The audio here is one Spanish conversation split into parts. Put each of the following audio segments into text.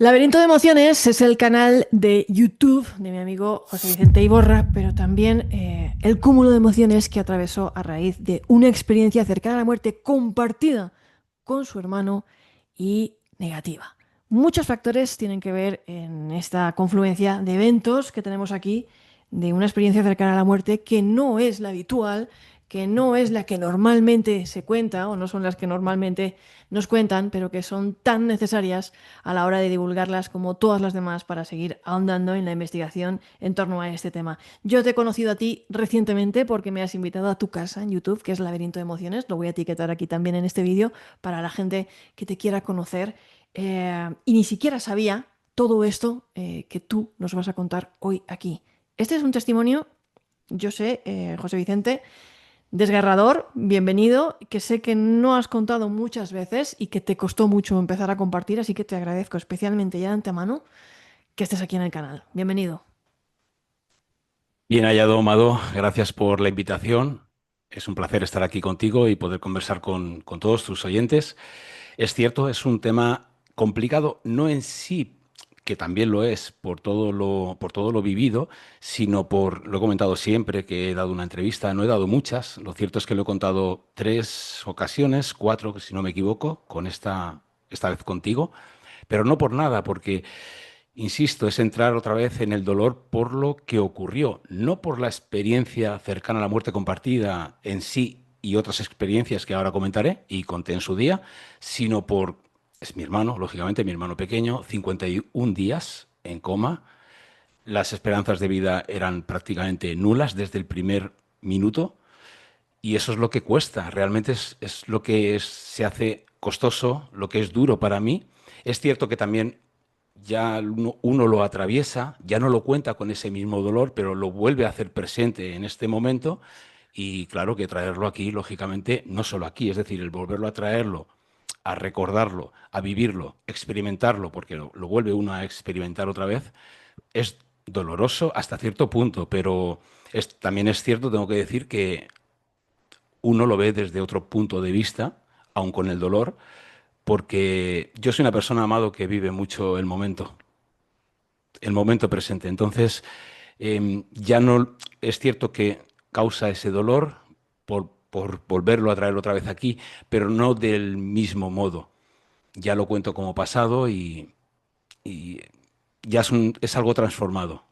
Laberinto de Emociones es el canal de YouTube de mi amigo José Vicente Iborra, pero también el cúmulo de emociones que atravesó a raíz de una experiencia cercana a la muerte compartida con su hermano y negativa. Muchos factores tienen que ver en esta confluencia de eventos que tenemos aquí, de una experiencia cercana a la muerte que no es la habitual, que no es la que normalmente se cuenta o no son las que normalmente nos cuentan, pero que son tan necesarias a la hora de divulgarlas como todas las demás para seguir ahondando en la investigación en torno a este tema. Yo te he conocido a ti recientemente porque me has invitado a tu casa en YouTube, que es Laberinto de Emociones. Lo voy a etiquetar aquí también en este vídeo para la gente que te quiera conocer. Y ni siquiera sabía todo esto que tú nos vas a contar hoy aquí. Este es un testimonio, yo sé, José Vicente, desgarrador, bienvenido, que sé que no has contado muchas veces y que te costó mucho empezar a compartir, así que te agradezco especialmente ya de antemano que estés aquí en el canal. Bienvenido. Bien hallado, Amado. Gracias por la invitación. Es un placer estar aquí contigo y poder conversar con todos tus oyentes. Es cierto, es un tema complicado, no en sí, que también lo es por todo lo vivido, sino lo he comentado siempre que he dado una entrevista, no he dado muchas. Lo cierto es que lo he contado 3 ocasiones, 4, si no me equivoco, esta vez contigo, pero no por nada, porque insisto, es entrar otra vez en el dolor por lo que ocurrió, no por la experiencia cercana a la muerte compartida en sí y otras experiencias que ahora comentaré y conté en su día, sino es mi hermano, lógicamente, mi hermano pequeño, 51 días en coma, las esperanzas de vida eran prácticamente nulas desde el primer minuto y eso es lo que cuesta, realmente es lo que se hace costoso, lo que es duro para mí. Es cierto que también ya uno lo atraviesa, ya no lo cuenta con ese mismo dolor, pero lo vuelve a hacer presente en este momento y claro que traerlo aquí, lógicamente, no solo aquí, es decir, el volverlo a traerlo, a recordarlo, a vivirlo, experimentarlo, porque lo vuelve uno a experimentar otra vez, es doloroso hasta cierto punto, pero también es cierto, tengo que decir que uno lo ve desde otro punto de vista, aun con el dolor, porque yo soy una persona, Amado, que vive mucho el momento presente. Entonces, ya no es cierto que causa ese dolor por volverlo a traer otra vez aquí, pero no del mismo modo. Ya lo cuento como pasado y ya es algo transformado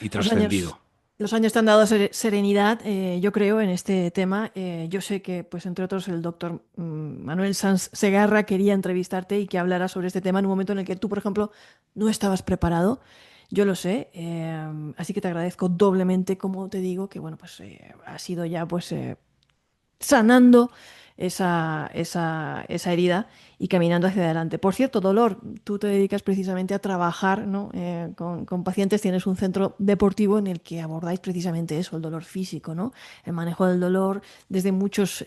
y Los años, trascendido. los años te han dado serenidad, yo creo, en este tema. Yo sé que, pues, entre otros, el doctor Manuel Sanz Segarra quería entrevistarte y que hablara sobre este tema en un momento en el que tú, por ejemplo, no estabas preparado. Yo lo sé, así que te agradezco doblemente, como te digo, que bueno, pues ha sido ya pues sanando esa herida y caminando hacia adelante. Por cierto, Dolor, tú te dedicas precisamente a trabajar, ¿no? Con pacientes, tienes un centro deportivo en el que abordáis precisamente eso, el dolor físico, ¿no? El manejo del dolor desde muchos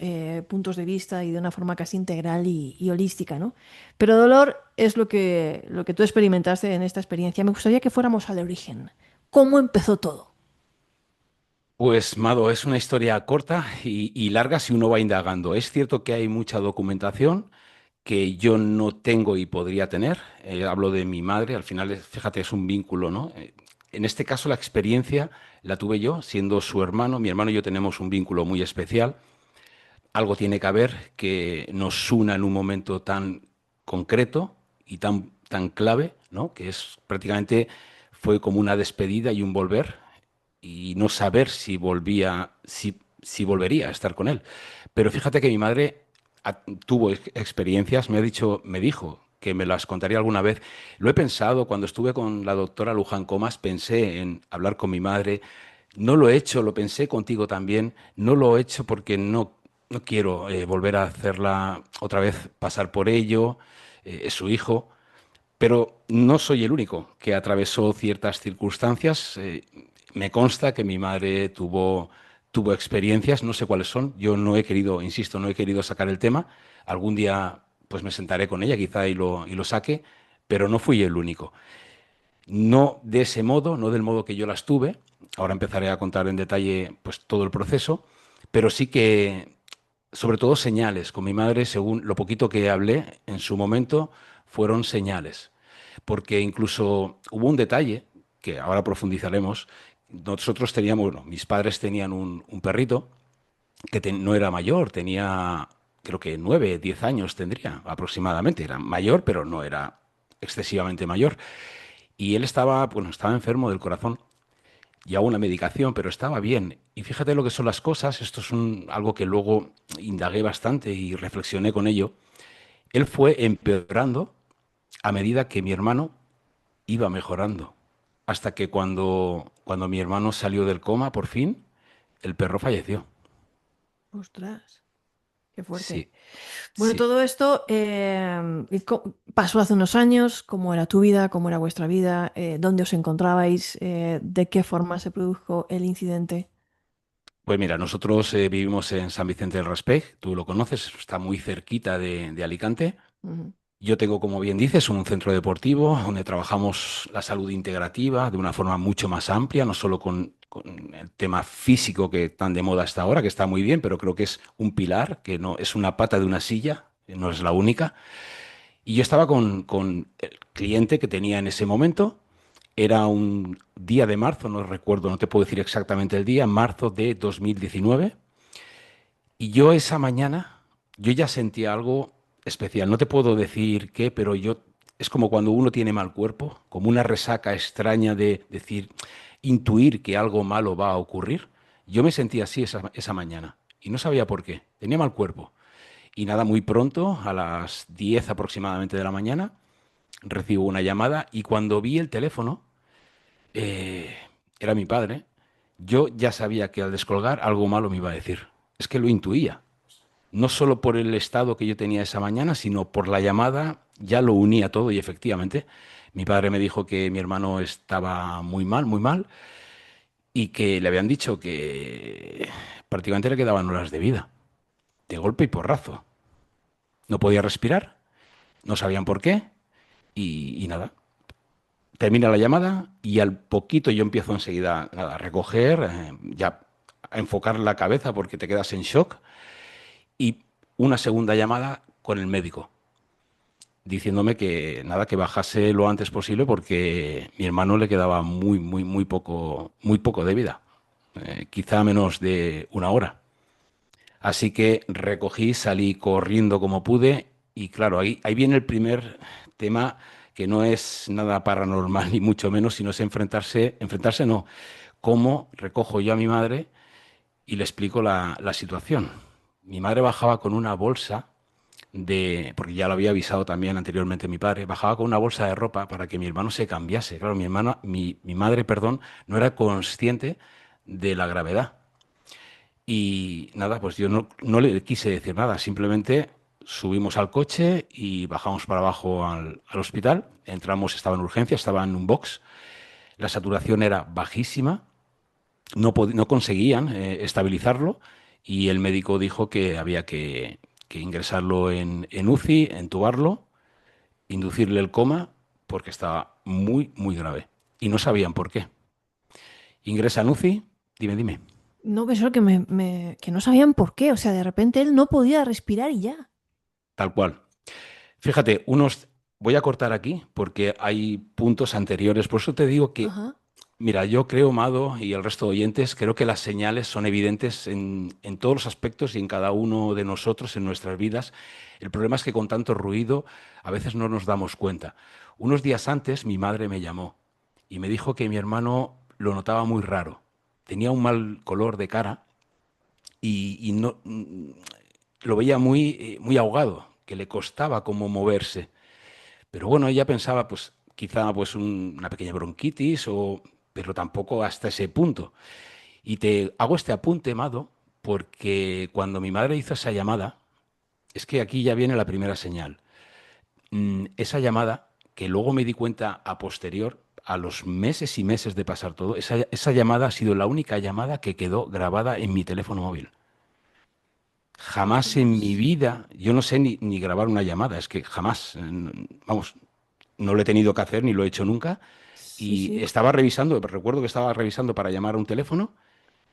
puntos de vista y de una forma casi integral y holística, ¿no? Pero dolor es lo que tú experimentaste en esta experiencia. Me gustaría que fuéramos al origen. ¿Cómo empezó todo? Pues, Mado, es una historia corta y larga si uno va indagando. Es cierto que hay mucha documentación que yo no tengo y podría tener. Hablo de mi madre, al final, fíjate, es un vínculo, ¿no? En este caso, la experiencia la tuve yo, siendo su hermano. Mi hermano y yo tenemos un vínculo muy especial. Algo tiene que haber que nos una en un momento tan concreto y tan clave, ¿no? Que es prácticamente fue como una despedida y un volver y no saber si volvería a estar con él. Pero fíjate que mi madre tuvo experiencias, me dijo que me las contaría alguna vez. Lo he pensado cuando estuve con la doctora Luján Comas, pensé en hablar con mi madre. No lo he hecho, lo pensé contigo también. No lo he hecho porque no quiero volver a hacerla otra vez pasar por ello. Es su hijo. Pero no soy el único que atravesó ciertas circunstancias. Me consta que mi madre tuvo experiencias, no sé cuáles son. Yo no he querido, insisto, no he querido sacar el tema. Algún día pues me sentaré con ella quizá y lo saque, pero no fui el único. No de ese modo, no del modo que yo las tuve. Ahora empezaré a contar en detalle pues todo el proceso, pero sí que sobre todo señales. Con mi madre, según lo poquito que hablé en su momento, fueron señales. porque incluso hubo un detalle que ahora profundizaremos. Nosotros teníamos, bueno, mis padres tenían un perrito que no era mayor, tenía creo que 9, 10 años tendría aproximadamente. Era mayor, pero no era excesivamente mayor. Y él estaba, bueno, estaba enfermo del corazón, llevaba una medicación, pero estaba bien. Y fíjate lo que son las cosas, esto es algo que luego indagué bastante y reflexioné con ello. Él fue empeorando a medida que mi hermano iba mejorando. Hasta que cuando mi hermano salió del coma, por fin, el perro falleció. Ostras, qué fuerte. Sí, Bueno, sí. todo esto pasó hace unos años. ¿Cómo era tu vida? ¿Cómo era vuestra vida? ¿Dónde os encontrabais? ¿De qué forma se produjo el incidente? Pues mira, nosotros vivimos en San Vicente del Raspey, tú lo conoces, está muy cerquita de Alicante. Ujú. Yo tengo, como bien dices, un centro deportivo donde trabajamos la salud integrativa de una forma mucho más amplia, no solo con el tema físico que tan de moda está ahora, que está muy bien, pero creo que es un pilar, que no es una pata de una silla, que no es la única. Y yo estaba con el cliente que tenía en ese momento. Era un día de marzo, no recuerdo, no te puedo decir exactamente el día, marzo de 2019. Y yo esa mañana, yo ya sentía algo especial. No te puedo decir qué, pero es como cuando uno tiene mal cuerpo, como una resaca extraña de decir, intuir que algo malo va a ocurrir. Yo me sentía así esa mañana y no sabía por qué. Tenía mal cuerpo. Y nada, muy pronto, a las 10 aproximadamente de la mañana, recibo una llamada y cuando vi el teléfono, eh, era mi padre. Yo ya sabía que al descolgar algo malo me iba a decir. Es que lo intuía. No solo por el estado que yo tenía esa mañana, sino por la llamada, ya lo unía todo y efectivamente mi padre me dijo que mi hermano estaba muy mal y que le habían dicho que prácticamente le quedaban horas de vida, de golpe y porrazo. No podía respirar, no sabían por qué y nada. Termina la llamada y al poquito yo empiezo enseguida nada, a recoger, ya a enfocar la cabeza porque te quedas en shock y una segunda llamada con el médico diciéndome que nada, que bajase lo antes posible porque mi hermano le quedaba muy poco de vida, quizá menos de una hora. Así que recogí, salí corriendo como pude y claro, ahí viene el primer tema que no es nada paranormal ni mucho menos, sino es enfrentarse no, cómo recojo yo a mi madre y le explico la situación. Mi madre bajaba con una bolsa porque ya lo había avisado también anteriormente mi padre, bajaba con una bolsa de ropa para que mi hermano se cambiase. Claro, mi madre, perdón, no era consciente de la gravedad. Y nada, pues yo no le quise decir nada, simplemente subimos al coche y bajamos para abajo al hospital. Entramos, estaba en urgencia, estaba en un box. La saturación era bajísima, no conseguían estabilizarlo y el médico dijo que había que ingresarlo en UCI, entubarlo, inducirle el coma porque estaba muy grave. Y no sabían por qué. Ingresa en UCI, dime. No, pensó que, que no sabían por qué. O sea, de repente él no podía respirar y ya. Tal cual. Fíjate, voy a cortar aquí porque hay puntos anteriores. Por eso te digo que, Ajá. mira, yo creo, Mado, y el resto de oyentes, creo que las señales son evidentes en todos los aspectos y en cada uno de nosotros, en nuestras vidas. El problema es que con tanto ruido a veces no nos damos cuenta. Unos días antes mi madre me llamó y me dijo que mi hermano lo notaba muy raro. Tenía un mal color de cara y no, lo veía muy ahogado, que le costaba como moverse. Pero bueno, ella pensaba, pues quizá pues una pequeña bronquitis, pero tampoco hasta ese punto. Y te hago este apunte, Mado, porque cuando mi madre hizo esa llamada, es que aquí ya viene la primera señal. Esa llamada, que luego me di cuenta a posterior, a los meses y meses de pasar todo, esa llamada ha sido la única llamada que quedó grabada en mi teléfono móvil. Jamás en mi Ostras. vida, yo no sé ni grabar una llamada, es que jamás, vamos, no lo he tenido que hacer ni lo he hecho nunca. Sí, Y sí. estaba revisando, recuerdo que estaba revisando para llamar a un teléfono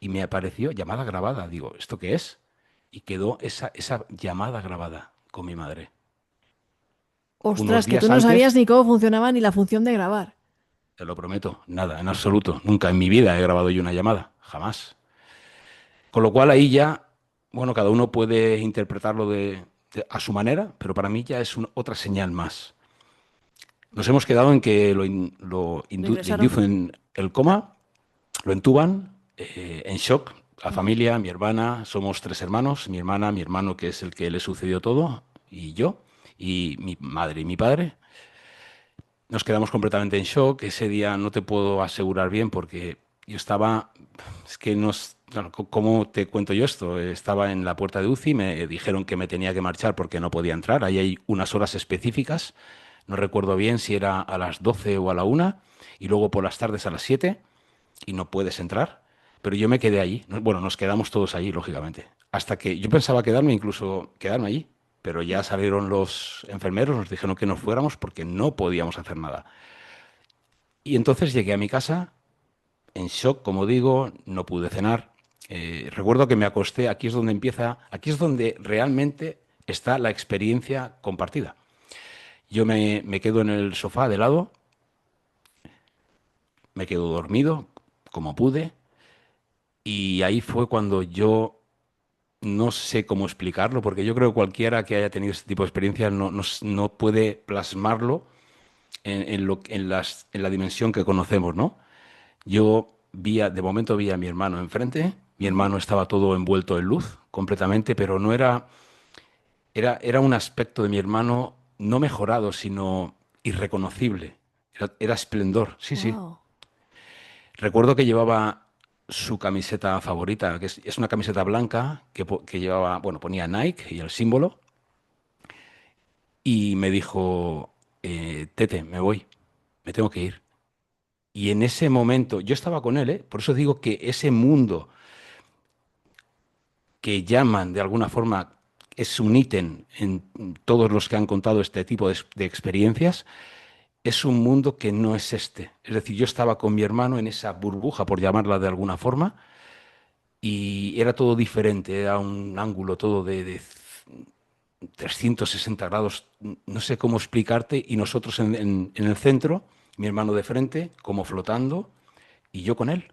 y me apareció llamada grabada. Digo, ¿esto qué es? Y quedó esa llamada grabada con mi madre. Unos Ostras, que tú días no sabías antes, ni cómo funcionaba ni la función de grabar. te lo prometo, nada, en absoluto. Nunca en mi vida he grabado yo una llamada, jamás. Con lo cual ahí ya, bueno, cada uno puede interpretarlo a su manera, pero para mí ya es otra señal más. Nos hemos quedado en que Lo le ingresaron. inducen el coma, lo entuban, en shock. La Ujú. familia, mi hermana, somos tres hermanos, mi hermana, mi hermano, que es el que le sucedió todo, y yo, y mi madre y mi padre. Nos quedamos completamente en shock. Ese día no te puedo asegurar bien porque yo estaba, es que nos, claro, ¿cómo te cuento yo esto? Estaba en la puerta de UCI, me dijeron que me tenía que marchar porque no podía entrar. Ahí hay unas horas específicas, no recuerdo bien si era a las 12 o a la 1, y luego por las tardes a las 7, y no puedes entrar. Pero yo me quedé allí. Bueno, nos quedamos todos allí, lógicamente. Hasta que yo pensaba quedarme, incluso quedarme allí. Pero ya salieron los enfermeros, nos dijeron que nos fuéramos porque no podíamos hacer nada. Y entonces llegué a mi casa en shock, como digo, no pude cenar. Recuerdo que me acosté, aquí es donde empieza, aquí es donde realmente está la experiencia compartida. Yo me quedo en el sofá de lado, me quedo dormido, como pude, y ahí fue cuando yo no sé cómo explicarlo, porque yo creo que cualquiera que haya tenido este tipo de experiencias no puede plasmarlo en la dimensión que conocemos, ¿no? Yo de momento vi a mi hermano enfrente. Mi Ujú. hermano estaba todo envuelto en luz, completamente, pero no era un aspecto de mi hermano no mejorado, sino irreconocible. Era esplendor, sí, sí. Wow. Recuerdo que llevaba su camiseta favorita, que es una camiseta blanca que llevaba, bueno, ponía Nike y el símbolo, y me dijo, Tete, me voy, me tengo que ir. Y en ese momento, yo estaba con él, ¿eh? Por eso digo que ese mundo que llaman de alguna forma, es un ítem en todos los que han contado este tipo de experiencias, es un mundo que no es este. Es decir, yo estaba con mi hermano en esa burbuja, por llamarla de alguna forma, y era todo diferente, era un ángulo todo de 360 grados, no sé cómo explicarte, y nosotros en el centro, mi hermano de frente, como flotando, y yo con él.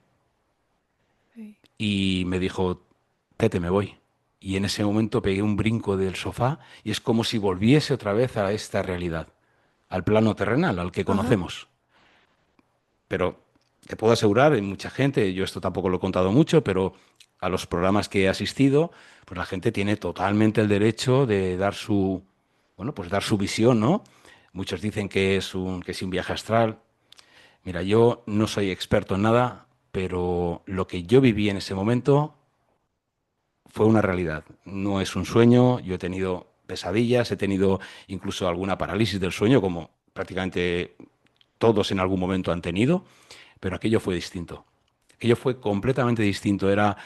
Sí. Y me dijo, Tete, me voy. Y en ese momento pegué un brinco del sofá y es como si volviese otra vez a esta realidad, al plano terrenal, al que Ajá. conocemos. Pero te puedo asegurar, hay mucha gente, yo esto tampoco lo he contado mucho, pero a los programas que he asistido, pues la gente tiene totalmente el derecho de dar bueno, pues dar su visión, ¿no? Muchos dicen que es un viaje astral. Mira, yo no soy experto en nada, pero lo que yo viví en ese momento fue una realidad. No es un sueño. Yo he tenido pesadillas, he tenido incluso alguna parálisis del sueño, como prácticamente todos en algún momento han tenido, pero aquello fue distinto. Aquello fue completamente distinto. Era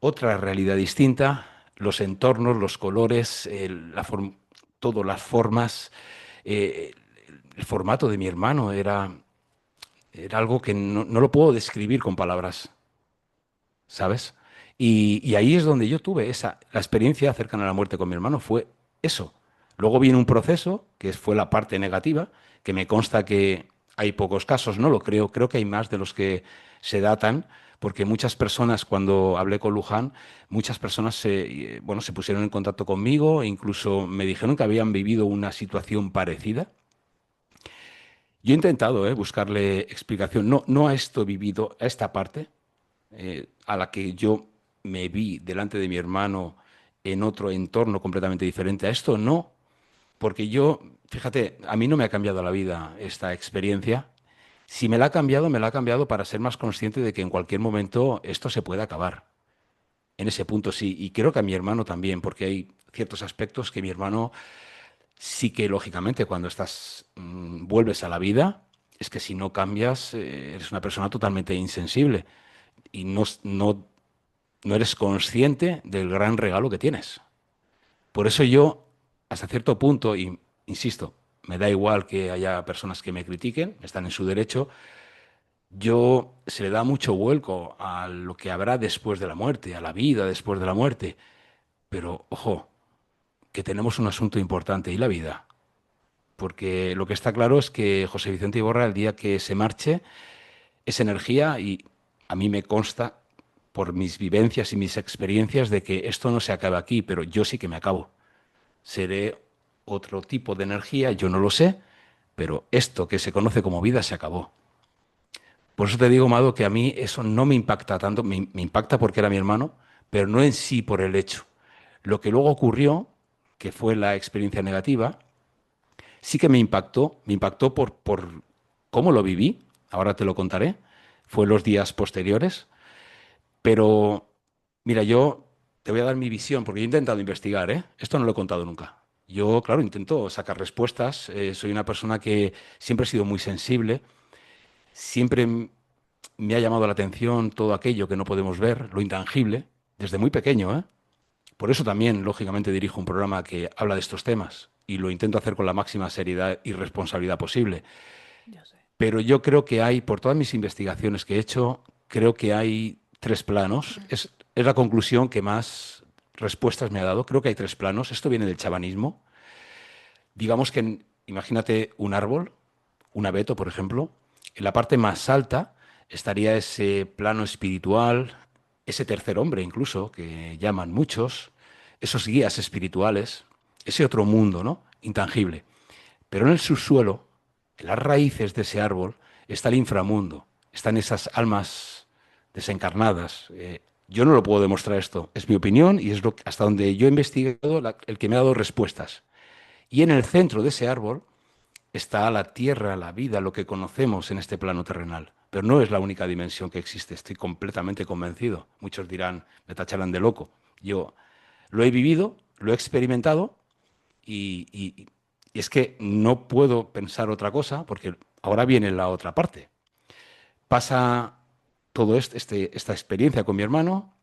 otra realidad distinta. Los entornos, los colores, todo, las formas, eh, el formato de mi hermano era algo que no lo puedo describir con palabras. ¿Sabes? Y ahí es donde yo tuve la experiencia cercana a la muerte con mi hermano, fue eso. Luego viene un proceso, que fue la parte negativa, que me consta que hay pocos casos, no lo creo, creo que hay más de los que se datan, porque muchas personas, cuando hablé con Luján, muchas personas bueno, se pusieron en contacto conmigo, e incluso me dijeron que habían vivido una situación parecida. Yo he intentado, buscarle explicación, no a esto vivido, a esta parte, a la que yo me vi delante de mi hermano en otro entorno completamente diferente a esto, no, porque yo, fíjate, a mí no me ha cambiado la vida esta experiencia. Si me la ha cambiado, me la ha cambiado para ser más consciente de que en cualquier momento esto se puede acabar. En ese punto sí, y creo que a mi hermano también, porque hay ciertos aspectos que mi hermano sí que, lógicamente, cuando vuelves a la vida, es que si no cambias, eres una persona totalmente insensible y no eres consciente del gran regalo que tienes. Por eso yo, hasta cierto punto, y insisto, me da igual que haya personas que me critiquen, están en su derecho, yo se le da mucho vuelco a lo que habrá después de la muerte, a la vida después de la muerte. Pero, ojo, que tenemos un asunto importante y la vida. porque lo que está claro es que José Vicente Iborra, el día que se marche, es energía y a mí me consta por mis vivencias y mis experiencias de que esto no se acaba aquí, pero yo sí que me acabo. Seré otro tipo de energía, yo no lo sé, pero esto que se conoce como vida se acabó. Por eso te digo, Mado, que a mí eso no me impacta tanto, me impacta porque era mi hermano, pero no en sí por el hecho. Lo que luego ocurrió, que fue la experiencia negativa, sí que me impactó por cómo lo viví, ahora te lo contaré, fue los días posteriores, pero mira, yo te voy a dar mi visión, porque yo he intentado investigar, ¿eh? Esto no lo he contado nunca. Yo, claro, intento sacar respuestas, soy una persona que siempre he sido muy sensible, siempre me ha llamado la atención todo aquello que no podemos ver, lo intangible, desde muy pequeño, ¿eh? Por eso también, lógicamente, dirijo un programa que habla de estos temas y lo intento hacer con la máxima seriedad y responsabilidad posible. Ya sé. Pero yo creo que hay, por todas mis investigaciones que he hecho, creo que hay tres planos. Es la conclusión que más respuestas me ha dado. Creo que hay tres planos. Esto viene del chamanismo. Digamos que, imagínate un árbol, un abeto, por ejemplo. En la parte más alta estaría ese plano espiritual, ese tercer hombre incluso, que llaman muchos, esos guías espirituales, ese otro mundo, ¿no? Intangible. Pero en el subsuelo, en las raíces de ese árbol, está el inframundo, están esas almas desencarnadas. Yo no lo puedo demostrar esto, es mi opinión y es hasta donde yo he investigado el que me ha dado respuestas. Y en el centro de ese árbol está la tierra, la vida, lo que conocemos en este plano terrenal. Pero no es la única dimensión que existe, estoy completamente convencido. Muchos dirán, me tacharán de loco. Yo lo he vivido, lo he experimentado y es que no puedo pensar otra cosa porque ahora viene la otra parte. Pasa todo esta experiencia con mi hermano,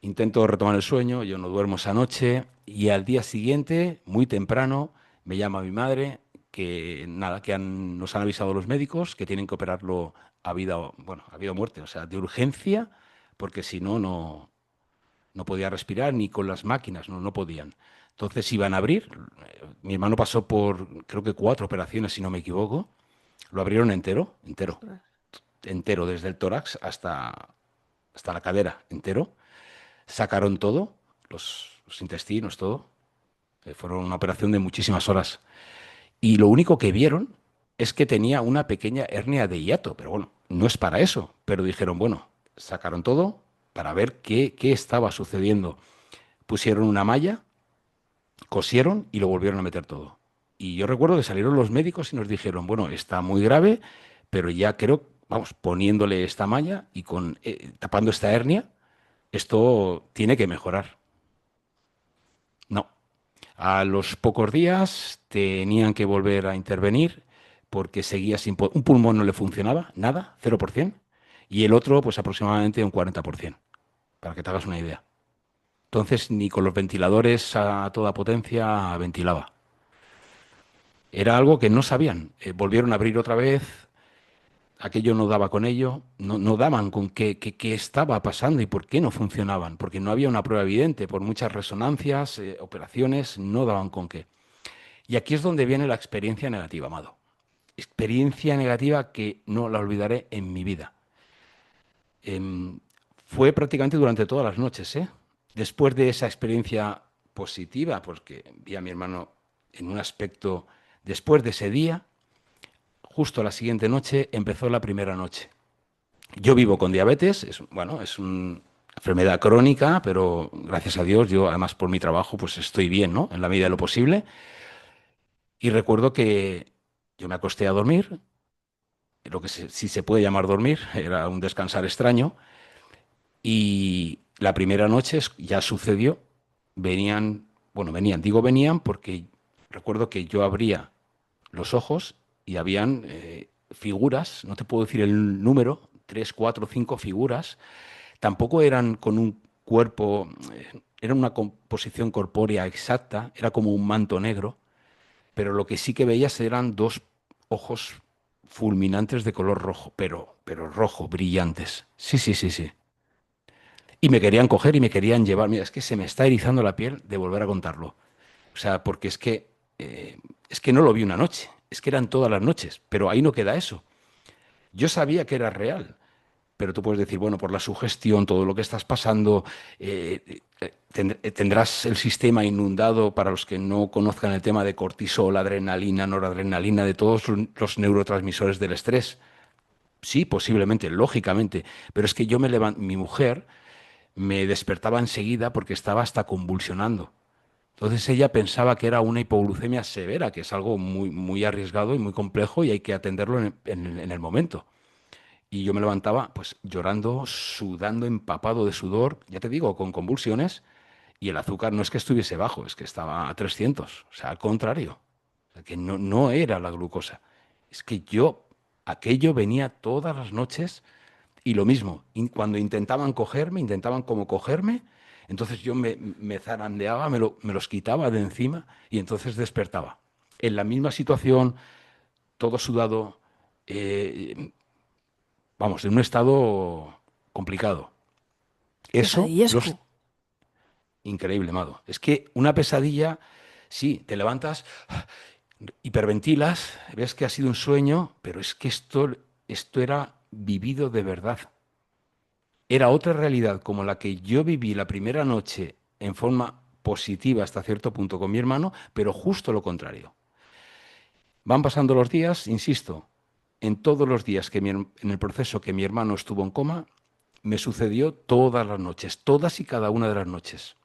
intento retomar el sueño, yo no duermo esa noche y al día siguiente, muy temprano, me llama mi madre que nada, nos han avisado los médicos que tienen que operarlo a vida, bueno, a vida o muerte, o sea, de urgencia, porque si no, no podía respirar ni con las máquinas, no podían. Entonces iban a abrir. Mi hermano pasó por, creo que 4 operaciones, si no me equivoco. Lo abrieron entero, entero, Ostras. entero, desde el tórax hasta la cadera, entero. Sacaron todo, los intestinos, todo. Fueron una operación de muchísimas horas. Y lo único que vieron es que tenía una pequeña hernia de hiato, pero bueno, no es para eso. Pero dijeron, bueno, sacaron todo para ver qué estaba sucediendo. Pusieron una malla, cosieron y lo volvieron a meter todo. Y yo recuerdo que salieron los médicos y nos dijeron, bueno, está muy grave, pero ya creo, vamos, poniéndole esta malla y tapando esta hernia, esto tiene que mejorar. No. A los pocos días tenían que volver a intervenir porque seguía sin... Un pulmón no le funcionaba, nada, 0%, y el otro pues aproximadamente un 40%, para que te hagas una idea. Entonces ni con los ventiladores a toda potencia ventilaba. Era algo que no sabían. Volvieron a abrir otra vez, aquello no daba con ello, no daban con qué estaba pasando y por qué no funcionaban, porque no había una prueba evidente, por muchas resonancias, operaciones, no daban con qué. Y aquí es donde viene la experiencia negativa, Amado. Experiencia negativa que no la olvidaré en mi vida. Em, Fue prácticamente durante todas las noches, ¿eh? Después de esa experiencia positiva, porque vi a mi hermano en un aspecto, después de ese día, justo la siguiente noche empezó la primera noche. Yo vivo con diabetes, bueno, es una enfermedad crónica, pero gracias a Dios, yo además por mi trabajo, pues estoy bien, ¿no? En la medida de lo posible. Y recuerdo que yo me acosté a dormir, lo que si se puede llamar dormir, era un descansar extraño, y la primera noche ya sucedió, digo venían porque recuerdo que yo abría los ojos y habían figuras, no te puedo decir el número, 3, 4, 5 figuras, tampoco eran con un cuerpo, era una composición corpórea exacta, era como un manto negro, pero lo que sí que veías eran dos ojos fulminantes de color rojo, pero rojo, brillantes. Sí, sí, sí, sí. Y me querían coger y me querían llevar. Mira, es que se me está erizando la piel de volver a contarlo. O sea, porque es que es que no lo vi una noche, es que eran todas las noches, pero ahí no queda eso. Yo sabía que era real, pero tú puedes decir, bueno, por la sugestión, todo lo que estás pasando, tendrás el sistema inundado para los que no conozcan el tema de cortisol, adrenalina, noradrenalina, de todos los neurotransmisores del estrés. Sí, posiblemente, lógicamente, pero es que yo me levanto, mi mujer me despertaba enseguida porque estaba hasta convulsionando. Entonces ella pensaba que era una hipoglucemia severa, que es algo muy, muy arriesgado y muy complejo y hay que atenderlo en el momento. Y yo me levantaba pues llorando, sudando, empapado de sudor, ya te digo, con convulsiones, y el azúcar no es que estuviese bajo, es que estaba a 300, o sea, al contrario, o sea, que no, no era la glucosa. Es que yo, aquello venía todas las noches y lo mismo, cuando intentaban cogerme, intentaban como cogerme, entonces yo me zarandeaba, me los quitaba de encima y entonces despertaba. En la misma situación, todo sudado, eh, vamos, en un estado complicado. Eso, Pesadillesco. increíble, Mado. Es que una pesadilla, sí, te levantas, hiperventilas, ves que ha sido un sueño, pero es que esto era vivido de verdad. Era otra realidad como la que yo viví la primera noche en forma positiva hasta cierto punto con mi hermano, pero justo lo contrario. Van pasando los días, insisto, en todos los días en el proceso que mi hermano estuvo en coma, me sucedió todas las noches, todas y cada una de las noches.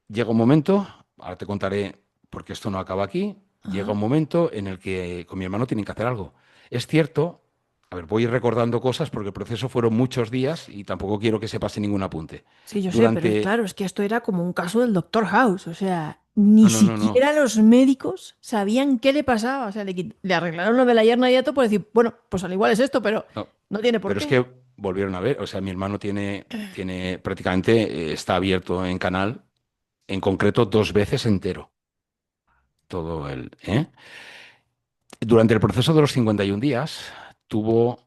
Llega un momento, ahora te contaré porque esto no acaba aquí, llega Ajá. un momento en el que con mi hermano tienen que hacer algo. Es cierto, a ver, voy a ir recordando cosas porque el proceso fueron muchos días y tampoco quiero que se pase ningún apunte. Sí, yo sé, pero es Durante... claro, es que esto era como un caso del Doctor House, o sea, ni No, no, no, no, siquiera los médicos sabían qué le pasaba, o sea, le arreglaron lo de la yerna hiato por decir, bueno, pues al igual es esto, pero no. no tiene por Pero es qué. que volvieron a ver, o sea, mi hermano tiene prácticamente, está abierto en canal, en concreto 2 veces entero, todo el... ¿eh? Durante el proceso de los 51 días tuvo, vamos,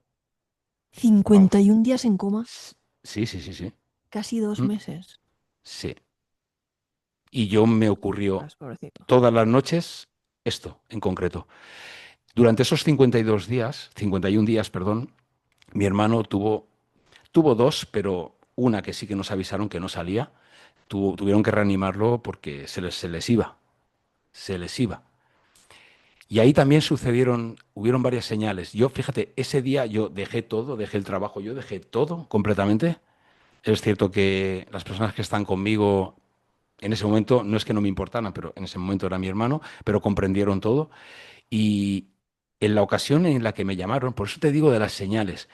51 días en coma, sí, sí, sí, sí, casi dos mm, meses. sí. Y yo me ocurrió Ostras, pobrecito. todas las noches esto en concreto. Durante esos 52 días, 51 días, perdón, mi hermano tuvo dos, pero una que sí que nos avisaron que no salía. Tuvieron que reanimarlo porque se les iba, se les iba. Y ahí también hubieron varias señales. Yo, fíjate, ese día yo dejé todo, dejé el trabajo, yo dejé todo completamente. Es cierto que las personas que están conmigo en ese momento, no es que no me importaran, pero en ese momento era mi hermano, pero comprendieron todo. Y en la ocasión en la que me llamaron, por eso te digo de las señales,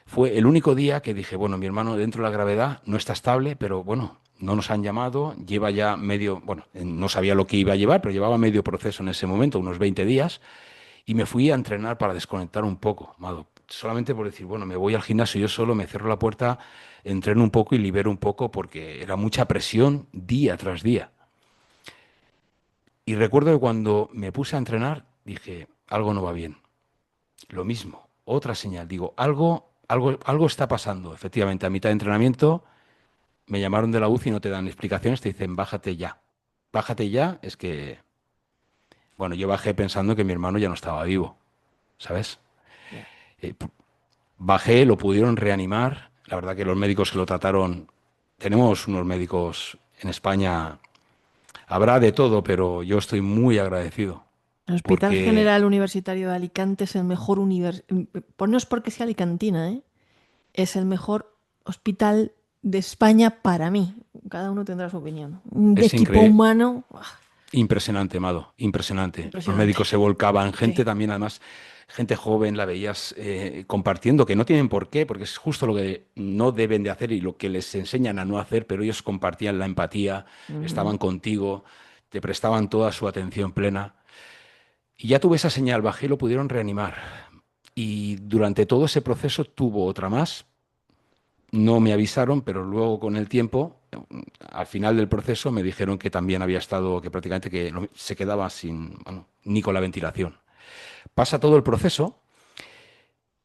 fue el único día que dije, bueno, mi hermano dentro de la gravedad no está estable, pero bueno, no nos han llamado, lleva ya medio, bueno, no sabía lo que iba a llevar, pero llevaba medio proceso en ese momento, unos 20 días, y me fui a entrenar para desconectar un poco, Amado. Solamente por decir, bueno, me voy al gimnasio yo solo, me cierro la puerta, entreno un poco y libero un poco porque era mucha presión día tras día. Y recuerdo que cuando me puse a entrenar, dije, algo no va bien. Lo mismo, otra señal. Digo, algo está pasando. Efectivamente, a mitad de entrenamiento me llamaron de la UCI y no te dan explicaciones, te dicen, bájate ya. Bájate ya, es que, bueno, yo bajé pensando que mi hermano ya no estaba vivo, ¿sabes? Ya. Eh, p- Bajé, lo pudieron reanimar. La verdad que los médicos que lo trataron, tenemos unos médicos en España, habrá de todo, pero yo estoy muy agradecido El Hospital porque General Universitario de Alicante es el mejor pues no es porque sea alicantina, ¿eh? Es el mejor hospital de España para mí. Cada uno tendrá su opinión. De es equipo increíble. humano, ¡buah! Impresionante, Mado, impresionante. Los Impresionante. médicos se volcaban, gente Sí. también, además, gente joven, la veías compartiendo, que no tienen por qué, porque es justo lo que no deben de hacer y lo que les enseñan a no hacer, pero ellos compartían la empatía, Ujú. estaban contigo, te prestaban toda su atención plena. Y ya tuve esa señal, bajé y lo pudieron reanimar. Y durante todo ese proceso tuvo otra más, no me avisaron, pero luego con el tiempo, al final del proceso, me dijeron que también había estado, que prácticamente que se quedaba sin, bueno, ni con la ventilación. Pasa todo el proceso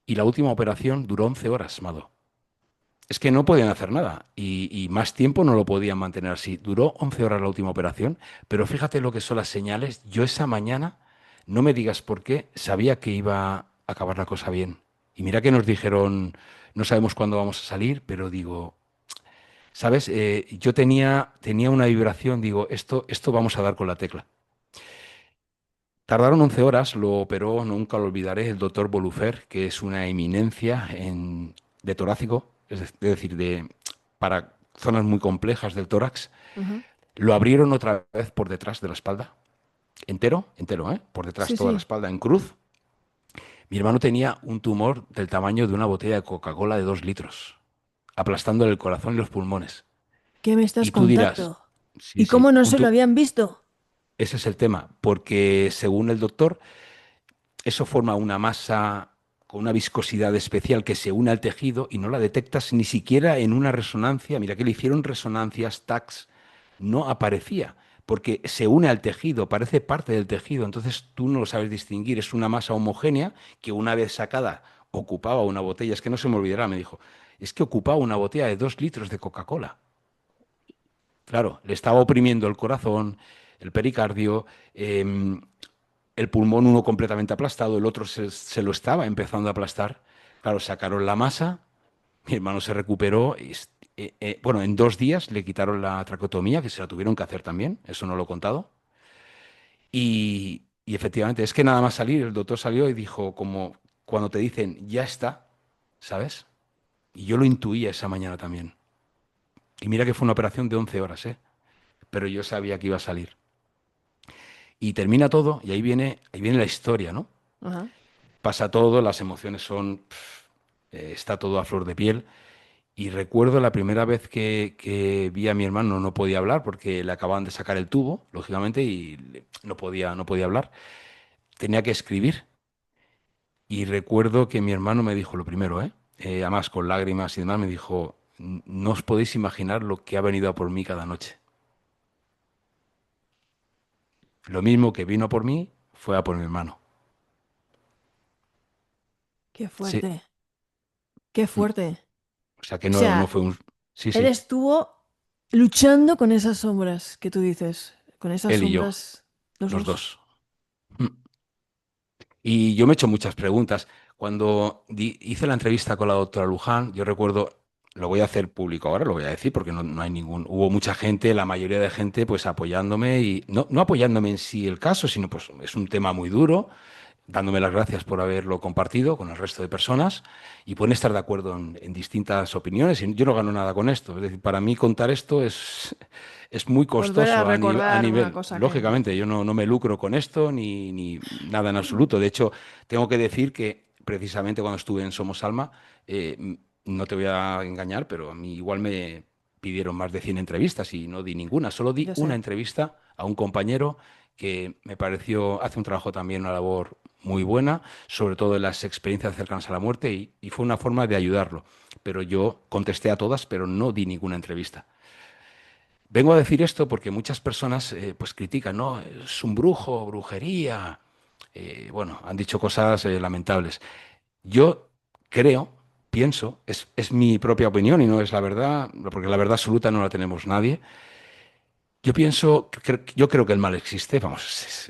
y la última operación duró 11 horas, Mado. es que no podían hacer nada y más tiempo no lo podían mantener así. Duró 11 horas la última operación, pero fíjate lo que son las señales. Yo esa mañana, no me digas por qué, sabía que iba a acabar la cosa bien. Y mira que nos dijeron, no sabemos cuándo vamos a salir, pero digo, ¿sabes? Yo tenía una vibración, digo, esto vamos a dar con la tecla. Tardaron 11 horas, lo operó, nunca lo olvidaré, el doctor Bolufer, que es una eminencia de torácico, es decir, para zonas muy complejas del tórax. Ujú. Lo abrieron otra vez por detrás de la espalda, entero, entero, ¿eh? Por detrás Sí, toda la sí. espalda en cruz. Mi hermano tenía un tumor del tamaño de una botella de Coca-Cola de 2 litros, aplastándole el corazón y los pulmones. ¿Qué me estás Y tú dirás, contando? sí, ¿Y cómo sí, no se lo habían visto? ese es el tema, porque según el doctor, eso forma una masa con una viscosidad especial que se une al tejido y no la detectas ni siquiera en una resonancia. Mira que le hicieron resonancias, TACs, no aparecía, porque se une al tejido, parece parte del tejido, entonces tú no lo sabes distinguir. Es una masa homogénea que una vez sacada ocupaba una botella, es que no se me olvidará, me dijo, es que ocupaba una botella de 2 litros de Coca-Cola. Claro, le estaba oprimiendo el corazón, el pericardio, el pulmón uno completamente aplastado, el otro se lo estaba empezando a aplastar. Claro, sacaron la masa, mi hermano se recuperó. Bueno, en 2 días le quitaron la traqueotomía, que se la tuvieron que hacer también, eso no lo he contado. Y efectivamente, es que nada más salir, el doctor salió y dijo, como cuando te dicen, ya está, ¿sabes? Y yo lo intuía esa mañana también. Y mira que fue una operación de 11 horas, ¿eh? Pero yo sabía que iba a salir. Y termina todo y ahí viene la historia, ¿no? Ajá. Pasa todo, las emociones son, está todo a flor de piel. Y recuerdo la primera vez que vi a mi hermano, no podía hablar porque le acababan de sacar el tubo, lógicamente, y no podía hablar. Tenía que escribir. Y recuerdo que mi hermano me dijo lo primero, ¿eh? Además con lágrimas y demás, me dijo, No os podéis imaginar lo que ha venido a por mí cada noche. Lo mismo que vino a por mí fue a por mi hermano. Qué Sí. fuerte, qué Mm. fuerte. O sea que O no sea, fue un... Sí, él sí, estuvo luchando con esas sombras que tú dices, con esas él y yo, sombras, los los dos. dos. Mm. Y yo me he hecho muchas preguntas. Cuando hice la entrevista con la doctora Luján, yo recuerdo, lo voy a hacer público ahora, lo voy a decir porque no hay hubo mucha gente, la mayoría de gente, pues apoyándome y no apoyándome en sí el caso, sino pues es un tema muy duro, dándome las gracias por haberlo compartido con el resto de personas y pueden estar de acuerdo en distintas opiniones. Y yo no gano nada con esto. Es decir, para mí contar esto es muy Volver a costoso a recordar una nivel, cosa que... lógicamente, yo no me lucro con esto ni nada en absoluto. De hecho, tengo que decir que precisamente cuando estuve en Somos Alma, no te voy a engañar, pero a mí igual me pidieron más de 100 entrevistas y no di ninguna. Solo di Yo una sé. entrevista a un compañero que me pareció, hace un trabajo también, una labor muy buena, sobre todo en las experiencias cercanas a la muerte, y fue una forma de ayudarlo. Pero yo contesté a todas, pero no di ninguna entrevista. Vengo a decir esto porque muchas personas pues critican, ¿no? Es un brujo, brujería. Bueno, han dicho cosas lamentables. Yo creo, pienso, es mi propia opinión y no es la verdad, porque la verdad absoluta no la tenemos nadie. Yo creo que el mal existe, vamos,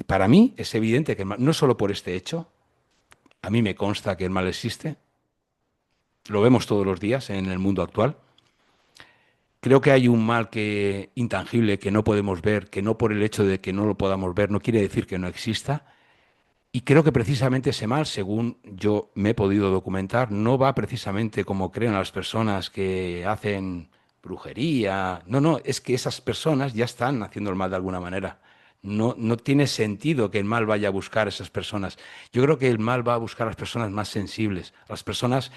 para mí es evidente que el mal, no solo por este hecho, a mí me consta que el mal existe, lo vemos todos los días en el mundo actual. Creo que hay un mal intangible que no podemos ver, que no por el hecho de que no lo podamos ver no quiere decir que no exista. Y creo que precisamente ese mal, según yo me he podido documentar, no va precisamente como creen las personas que hacen brujería. No, no, es que esas personas ya están haciendo el mal de alguna manera. No tiene sentido que el mal vaya a buscar a esas personas. Yo creo que el mal va a buscar a las personas más sensibles, a las personas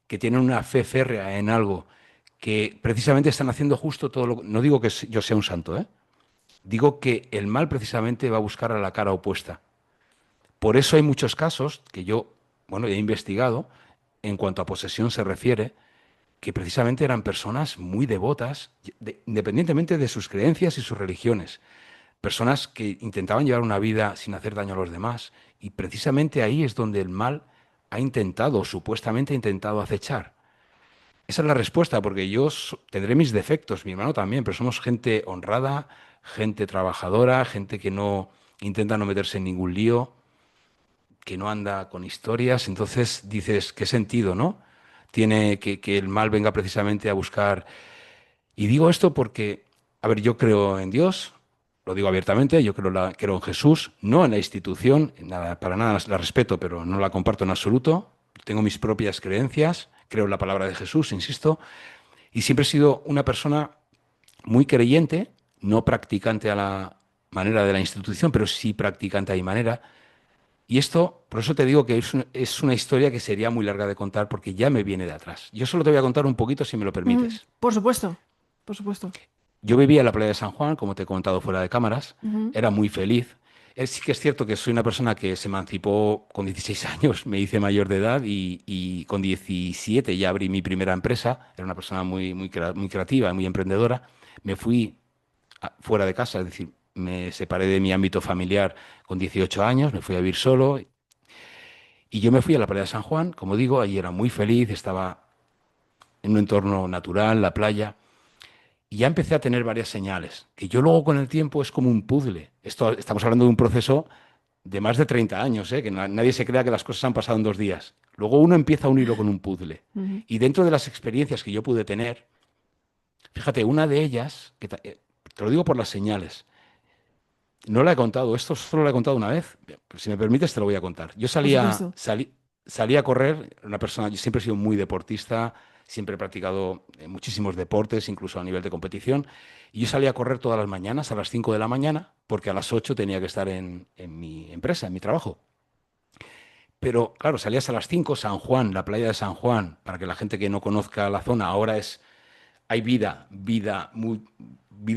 que tienen una fe férrea en algo, que precisamente están haciendo justo todo lo... No digo que yo sea un santo, ¿eh? Digo que el mal precisamente va a buscar a la cara opuesta. Por eso hay muchos casos que yo, bueno, he investigado en cuanto a posesión se refiere, que precisamente eran personas muy devotas, independientemente de sus creencias y sus religiones, personas que intentaban llevar una vida sin hacer daño a los demás, y precisamente ahí es donde el mal ha intentado, o supuestamente ha intentado acechar. esa es la respuesta, porque tendré mis defectos, mi hermano también, pero somos gente honrada, gente trabajadora, gente que no intenta no meterse en ningún lío, que no anda con historias. Entonces dices, ¿qué sentido, no? Tiene que el mal venga precisamente a buscar. Y digo esto porque, a ver, yo creo en Dios, lo digo abiertamente, yo creo en Jesús, no en la institución, nada, para nada la respeto, pero no la comparto en absoluto. Tengo mis propias creencias, creo en la palabra de Jesús, insisto, y siempre he sido una persona muy creyente, no practicante a la manera de la institución, pero sí practicante a mi manera. Y esto, por eso te digo que es una historia que sería muy larga de contar porque ya me viene de atrás. Yo solo te voy a contar un poquito si me lo permites. Por supuesto, por supuesto. Yo vivía en la playa de San Juan, como te he contado fuera de cámaras, Ujú. era muy feliz. Sí que es cierto que soy una persona que se emancipó con 16 años, me hice mayor de edad y con 17 ya abrí mi primera empresa. Era una persona muy creativa, muy emprendedora. Me fui fuera de casa, es decir, me separé de mi ámbito familiar con 18 años, me fui a vivir solo y yo me fui a la playa de San Juan, como digo, allí era muy feliz, estaba en un entorno natural, la playa. Y ya empecé a tener varias señales, que yo luego con el tiempo es como un puzzle. Esto, estamos hablando de un proceso de más de 30 años, ¿eh? Que nadie se crea que las cosas han pasado en 2 días. Luego uno empieza a unirlo con un puzzle. Ujú. Y dentro de las experiencias que yo pude tener, fíjate, una de ellas, te lo digo por las señales, no la he contado, esto solo la he contado una vez, pero si me permites te lo voy a contar. Yo Por supuesto. salí a correr, una persona, yo siempre he sido muy deportista, siempre he practicado muchísimos deportes, incluso a nivel de competición, y yo salía a correr todas las mañanas a las 5 de la mañana, porque a las 8 tenía que estar en mi empresa, en mi trabajo. Pero claro, salías a las 5 San Juan, la playa de San Juan, para que la gente que no conozca la zona, ahora hay vida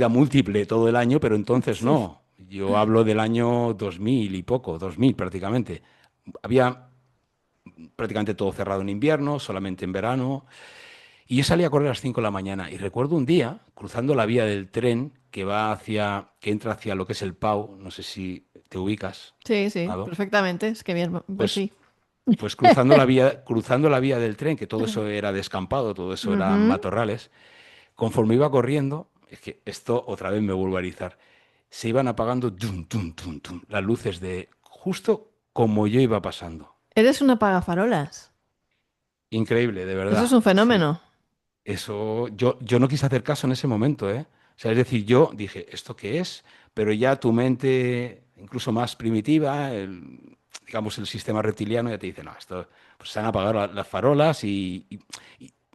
múltiple todo el año, pero entonces Sí. no. Yo hablo del año 2000 y poco, 2000 prácticamente. Había prácticamente todo cerrado en invierno, solamente en verano. Y yo salía a correr a las 5 de la mañana. Y recuerdo un día, cruzando la vía del tren que entra hacia lo que es el Pau, no sé si te ubicas, Sí, sí, Ado. perfectamente. Es que bien, pues Pues sí. cruzando la vía del tren, que todo eso era descampado, todo eso eran Ujú. matorrales. Conforme iba corriendo, es que esto otra vez me vuelvo a erizar, se iban apagando las luces de justo como yo iba pasando. Eres un apagafarolas. Increíble, de Eso es verdad. un Sí, fenómeno. eso yo no quise hacer caso en ese momento, ¿eh? O sea, es decir, yo dije, ¿esto qué es? Pero ya tu mente, incluso más primitiva, digamos el sistema reptiliano, ya te dice, no, esto, pues se han apagado las farolas y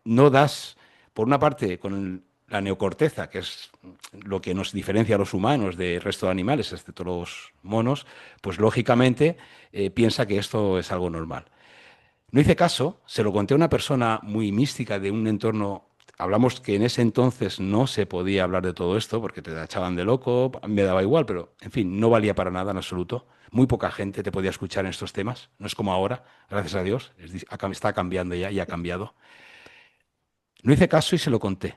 no das, por una parte, la neocorteza, que es lo que nos diferencia a los humanos del resto de animales, excepto los monos, pues lógicamente piensa que esto es algo normal. No hice caso, se lo conté a una persona muy mística de un entorno. Hablamos que en ese entonces no se podía hablar de todo esto porque te tachaban de loco, a mí me daba igual, pero en fin, no valía para nada en absoluto. Muy poca gente te podía escuchar en estos temas, no es como ahora, gracias a Dios, está cambiando ya y ha cambiado. No hice caso y se lo conté.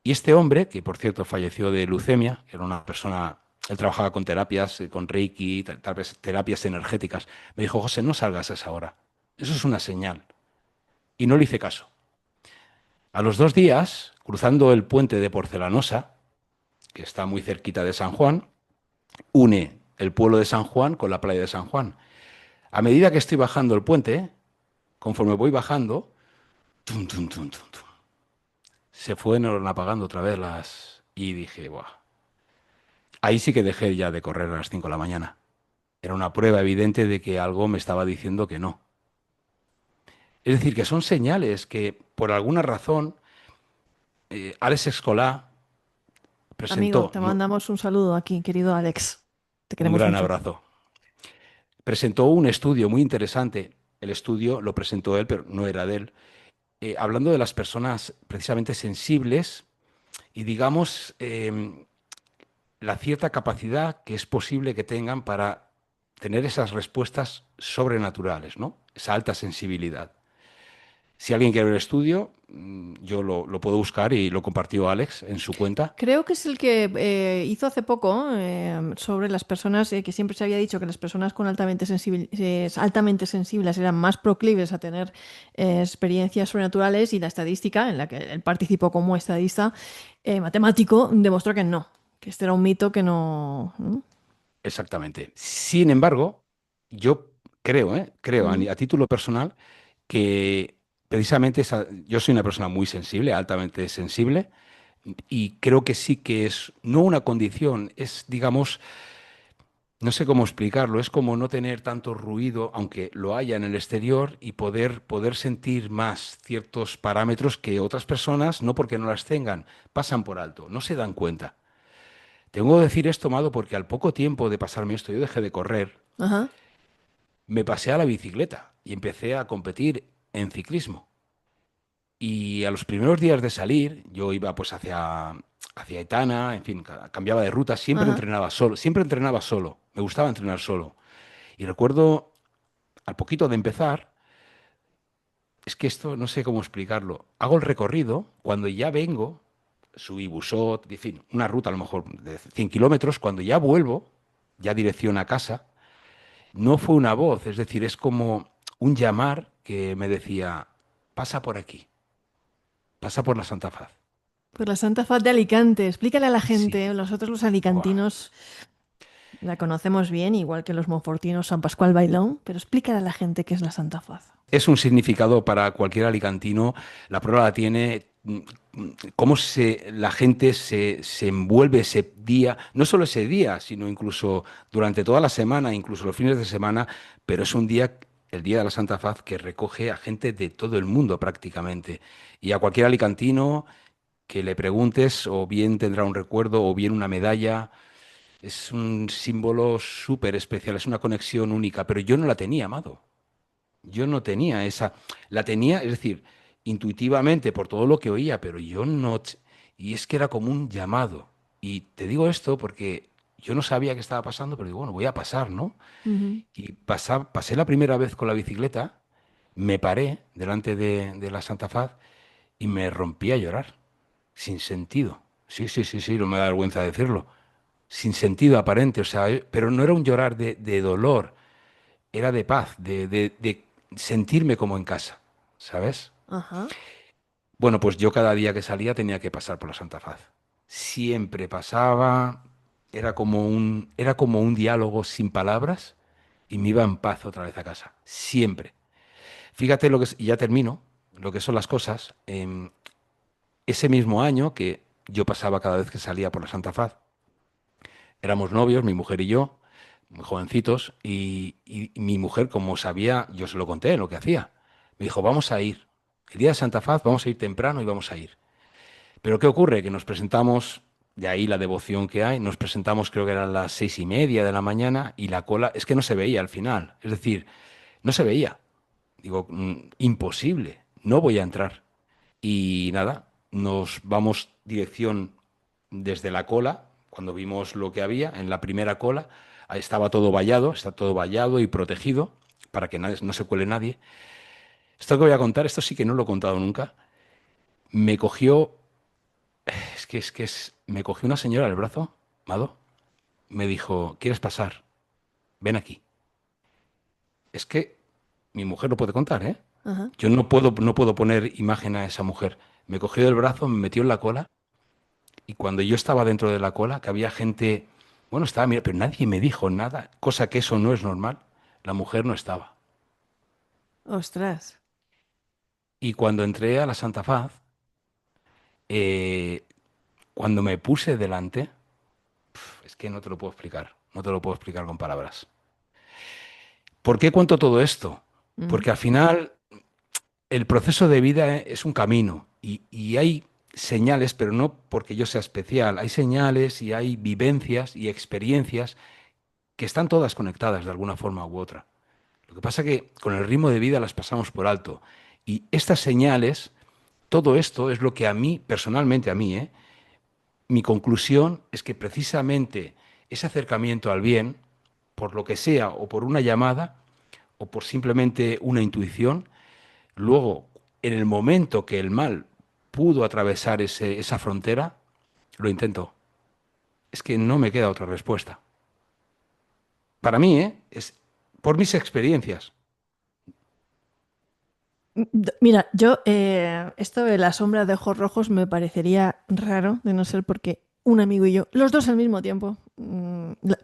Y este hombre, que por cierto falleció de leucemia, que era una persona, él trabajaba con terapias, con Reiki, tal vez terapias energéticas, me dijo, José, no salgas a esa hora, eso es una señal. Y no le hice caso. A los 2 días, cruzando el puente de Porcelanosa, que está muy cerquita de San Juan, une el pueblo de San Juan con la playa de San Juan. A medida que estoy bajando el puente, conforme voy bajando, tum, tum, tum, tum, tum, se fueron apagando otra vez las. Y dije, Buah. Ahí sí que dejé ya de correr a las 5 de la mañana. Era una prueba evidente de que algo me estaba diciendo que no. Es decir, que son señales que por alguna razón Alex Escolá Amigo, presentó, te mandamos un saludo aquí, querido Alex. Te un queremos gran mucho. abrazo. Presentó un estudio muy interesante. El estudio lo presentó él, pero no era de él, hablando de las personas precisamente sensibles y, digamos, la cierta capacidad que es posible que tengan para tener esas respuestas sobrenaturales, ¿no? Esa alta sensibilidad. Si alguien quiere ver el estudio, yo lo puedo buscar y lo compartió Alex en su cuenta. Creo que es el que hizo hace poco sobre las personas, que siempre se había dicho que las personas con altamente sensibles eran más proclives a tener experiencias sobrenaturales, y la estadística, en la que él participó como estadista matemático, demostró que no, que este era un mito que no... ¿Mm? Exactamente. Sin embargo, yo creo, creo Mm. a título personal que precisamente yo soy una persona muy sensible, altamente sensible, y creo que sí que es no una condición, es, digamos, no sé cómo explicarlo, es como no tener tanto ruido, aunque lo haya en el exterior, y poder sentir más ciertos parámetros que otras personas, no porque no las tengan, pasan por alto, no se dan cuenta. Tengo que decir esto, Mado, porque al poco tiempo de pasarme esto, yo dejé de correr, Ajá. me pasé a la bicicleta y empecé a competir en ciclismo. Y a los primeros días de salir, yo iba pues hacia Etana, en fin, cambiaba de ruta, Ajá. siempre entrenaba solo, me gustaba entrenar solo. Y recuerdo, al poquito de empezar, es que esto no sé cómo explicarlo, hago el recorrido, cuando ya vengo, subí Busot, en fin, una ruta a lo mejor de 100 kilómetros, cuando ya vuelvo, ya dirección a casa, no fue una voz, es decir, es como un llamar que me decía, pasa por aquí, pasa por la Santa Faz. Pues la Santa Faz de Alicante, explícale a la Sí. gente, nosotros los Buah. alicantinos la conocemos bien, igual que los monfortinos San Pascual Bailón, pero explícale a la gente qué es la Santa Faz. Es un significado para cualquier alicantino. La prueba la tiene cómo la gente se envuelve ese día, no solo ese día, sino incluso durante toda la semana, incluso los fines de semana, pero es un día, el Día de la Santa Faz, que recoge a gente de todo el mundo prácticamente. Y a cualquier alicantino que le preguntes, o bien tendrá un recuerdo, o bien una medalla. Es un símbolo súper especial, es una conexión única, pero yo no la tenía, Amado. Yo no tenía esa, la tenía, es decir, intuitivamente por todo lo que oía, pero yo no, y es que era como un llamado. Y te digo esto porque yo no sabía qué estaba pasando, pero digo, bueno, voy a pasar, ¿no? Ujú. Y pasé la primera vez con la bicicleta, me paré delante de la Santa Faz y me rompí a llorar, sin sentido. Sí, sí, sí, sí, no me da vergüenza decirlo. Sin sentido aparente, o sea, pero no era un llorar de dolor, era de paz, de sentirme como en casa, ¿sabes? Ajá. Bueno, pues yo cada día que salía tenía que pasar por la Santa Faz. Siempre pasaba, era como un diálogo sin palabras y me iba en paz otra vez a casa. Siempre. Fíjate lo que es, y ya termino, lo que son las cosas. Ese mismo año que yo pasaba cada vez que salía por la Santa Faz, éramos novios, mi mujer y yo, muy jovencitos, y mi mujer, como sabía, yo se lo conté lo que hacía. Me dijo, vamos a ir. El día de Santa Faz vamos a ir temprano y vamos a ir. Pero ¿qué ocurre? Que nos presentamos, de ahí la devoción que hay, nos presentamos creo que eran las 6:30 de la mañana y la cola es que no se veía al final. Es decir, no se veía. Digo, imposible, no voy a entrar. Y nada, nos vamos dirección desde la cola, cuando vimos lo que había en la primera cola, ahí estaba todo vallado, está todo vallado y protegido para que no se cuele nadie. Esto que voy a contar, esto sí que no lo he contado nunca. Me cogió, me cogió una señora al brazo, Mado, me dijo, ¿quieres pasar? Ven aquí. Es que mi mujer lo puede contar, ¿eh? Ajá. Yo no puedo poner imagen a esa mujer. Me cogió del brazo, me metió en la cola. Y cuando yo estaba dentro de la cola, que había gente, bueno, estaba, mira, pero nadie me dijo nada, cosa que eso no es normal. La mujer no estaba. Ostras. Y cuando entré a la Santa Faz, eh, cuando me puse delante, es que no te lo puedo explicar, no te lo puedo explicar con palabras. ¿Por qué cuento todo esto? Ujú. Porque al final el proceso de vida es un camino y hay señales, pero no porque yo sea especial, hay señales y hay vivencias y experiencias que están todas conectadas de alguna forma u otra. Lo que pasa es que con el ritmo de vida las pasamos por alto. Y estas señales, todo esto es lo que a mí, personalmente a mí, mi conclusión es que precisamente ese acercamiento al bien, por lo que sea, o por una llamada, o por simplemente una intuición, luego, en el momento que el mal pudo atravesar esa frontera, lo intento. Es que no me queda otra respuesta. Para mí, es por mis experiencias. Mira, yo esto de la sombra de ojos rojos me parecería raro, de no ser porque un amigo y yo, los dos al mismo tiempo,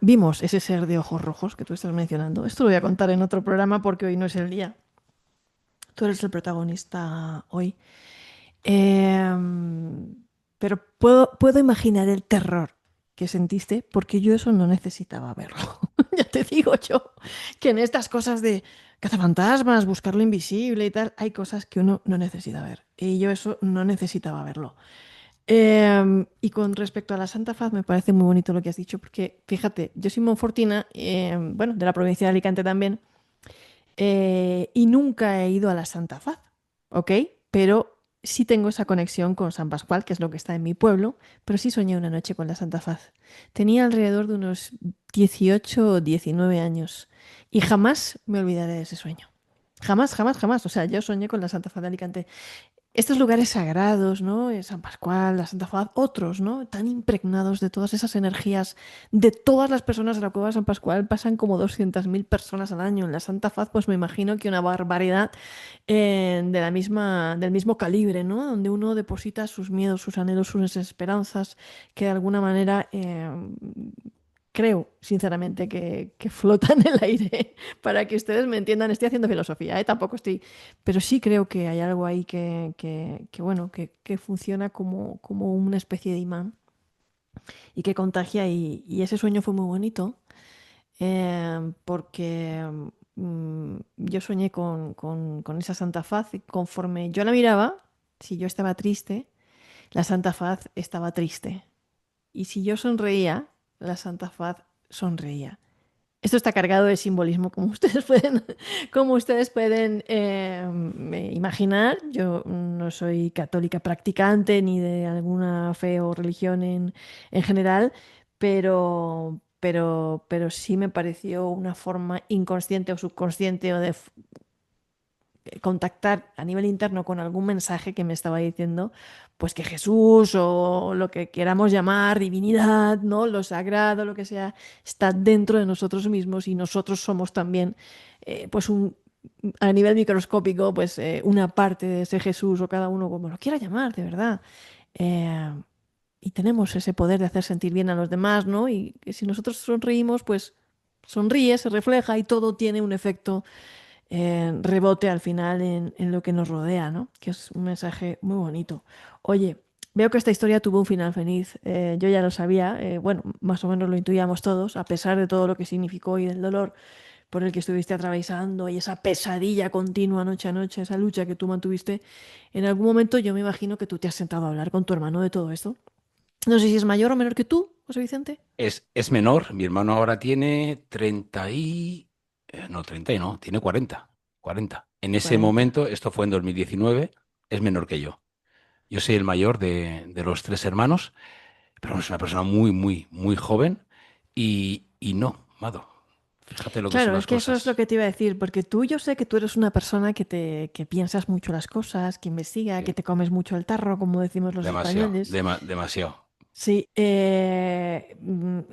vimos ese ser de ojos rojos que tú estás mencionando. Esto lo voy a contar en otro programa porque hoy no es el día. Tú eres el protagonista hoy. Pero puedo imaginar el terror que sentiste porque yo eso no necesitaba verlo. Ya te digo yo que en estas cosas de cazafantasmas, buscar lo invisible y tal, hay cosas que uno no necesita ver. Y yo eso no necesitaba verlo. Y con respecto a la Santa Faz, me parece muy bonito lo que has dicho, porque fíjate, yo soy monfortina, bueno, de la provincia de Alicante también, y nunca he ido a la Santa Faz, ¿ok? Pero sí tengo esa conexión con San Pascual, que es lo que está en mi pueblo, pero sí soñé una noche con la Santa Faz. Tenía alrededor de unos 18 o 19 años y jamás me olvidaré de ese sueño. Jamás, jamás, jamás. O sea, yo soñé con la Santa Faz de Alicante. Estos lugares sagrados, ¿no? San Pascual, la Santa Faz, otros, ¿no? Tan impregnados de todas esas energías, de todas las personas de la cueva de San Pascual, pasan como 200.000 personas al año. En la Santa Faz, pues me imagino que una barbaridad del mismo calibre, ¿no? Donde uno deposita sus miedos, sus anhelos, sus esperanzas, que de alguna manera creo, sinceramente, que flota en el aire. Para que ustedes me entiendan, estoy haciendo filosofía, ¿eh? Tampoco estoy. Pero sí creo que hay algo ahí bueno, que funciona como una especie de imán y que contagia. Y ese sueño fue muy bonito porque yo soñé con esa Santa Faz y conforme yo la miraba, si yo estaba triste, la Santa Faz estaba triste. Y si yo sonreía, la Santa Faz sonreía. Esto está cargado de simbolismo, como ustedes pueden, como ustedes pueden imaginar. Yo no soy católica practicante ni de alguna fe o religión en general, pero sí me pareció una forma inconsciente o subconsciente o de contactar a nivel interno con algún mensaje que me estaba diciendo, pues que Jesús o lo que queramos llamar, divinidad, ¿no? Lo sagrado, lo que sea, está dentro de nosotros mismos y nosotros somos también, pues a nivel microscópico, pues una parte de ese Jesús o cada uno como lo quiera llamar, de verdad. Eh, y tenemos ese poder de hacer sentir bien a los demás, ¿no? Y que si nosotros sonreímos, pues sonríe, se refleja y todo tiene un efecto rebote al final en lo que nos rodea, ¿no? Que es un mensaje muy bonito. Oye, veo que esta historia tuvo un final feliz. Yo ya lo sabía, bueno, más o menos lo intuíamos todos, a pesar de todo lo que significó y del dolor por el que estuviste atravesando y esa pesadilla continua noche a noche, esa lucha que tú mantuviste. En algún momento yo me imagino que tú te has sentado a hablar con tu hermano de todo esto. No sé si es mayor o menor que tú, José Vicente. Es menor, mi hermano ahora tiene 30 y... no, 30 y no, tiene 40. 40. En ese 40. momento, esto fue en 2019, es menor que yo. Yo soy el mayor de los tres hermanos, pero es una persona muy, muy, muy joven y no, Mado, fíjate lo que son Claro, es las que eso es lo cosas. que te iba a decir, porque tú yo sé que tú eres una persona que piensas mucho las cosas, que investiga, Sí, que te comes mucho el tarro, como decimos los demasiado, españoles. demasiado. Sí, se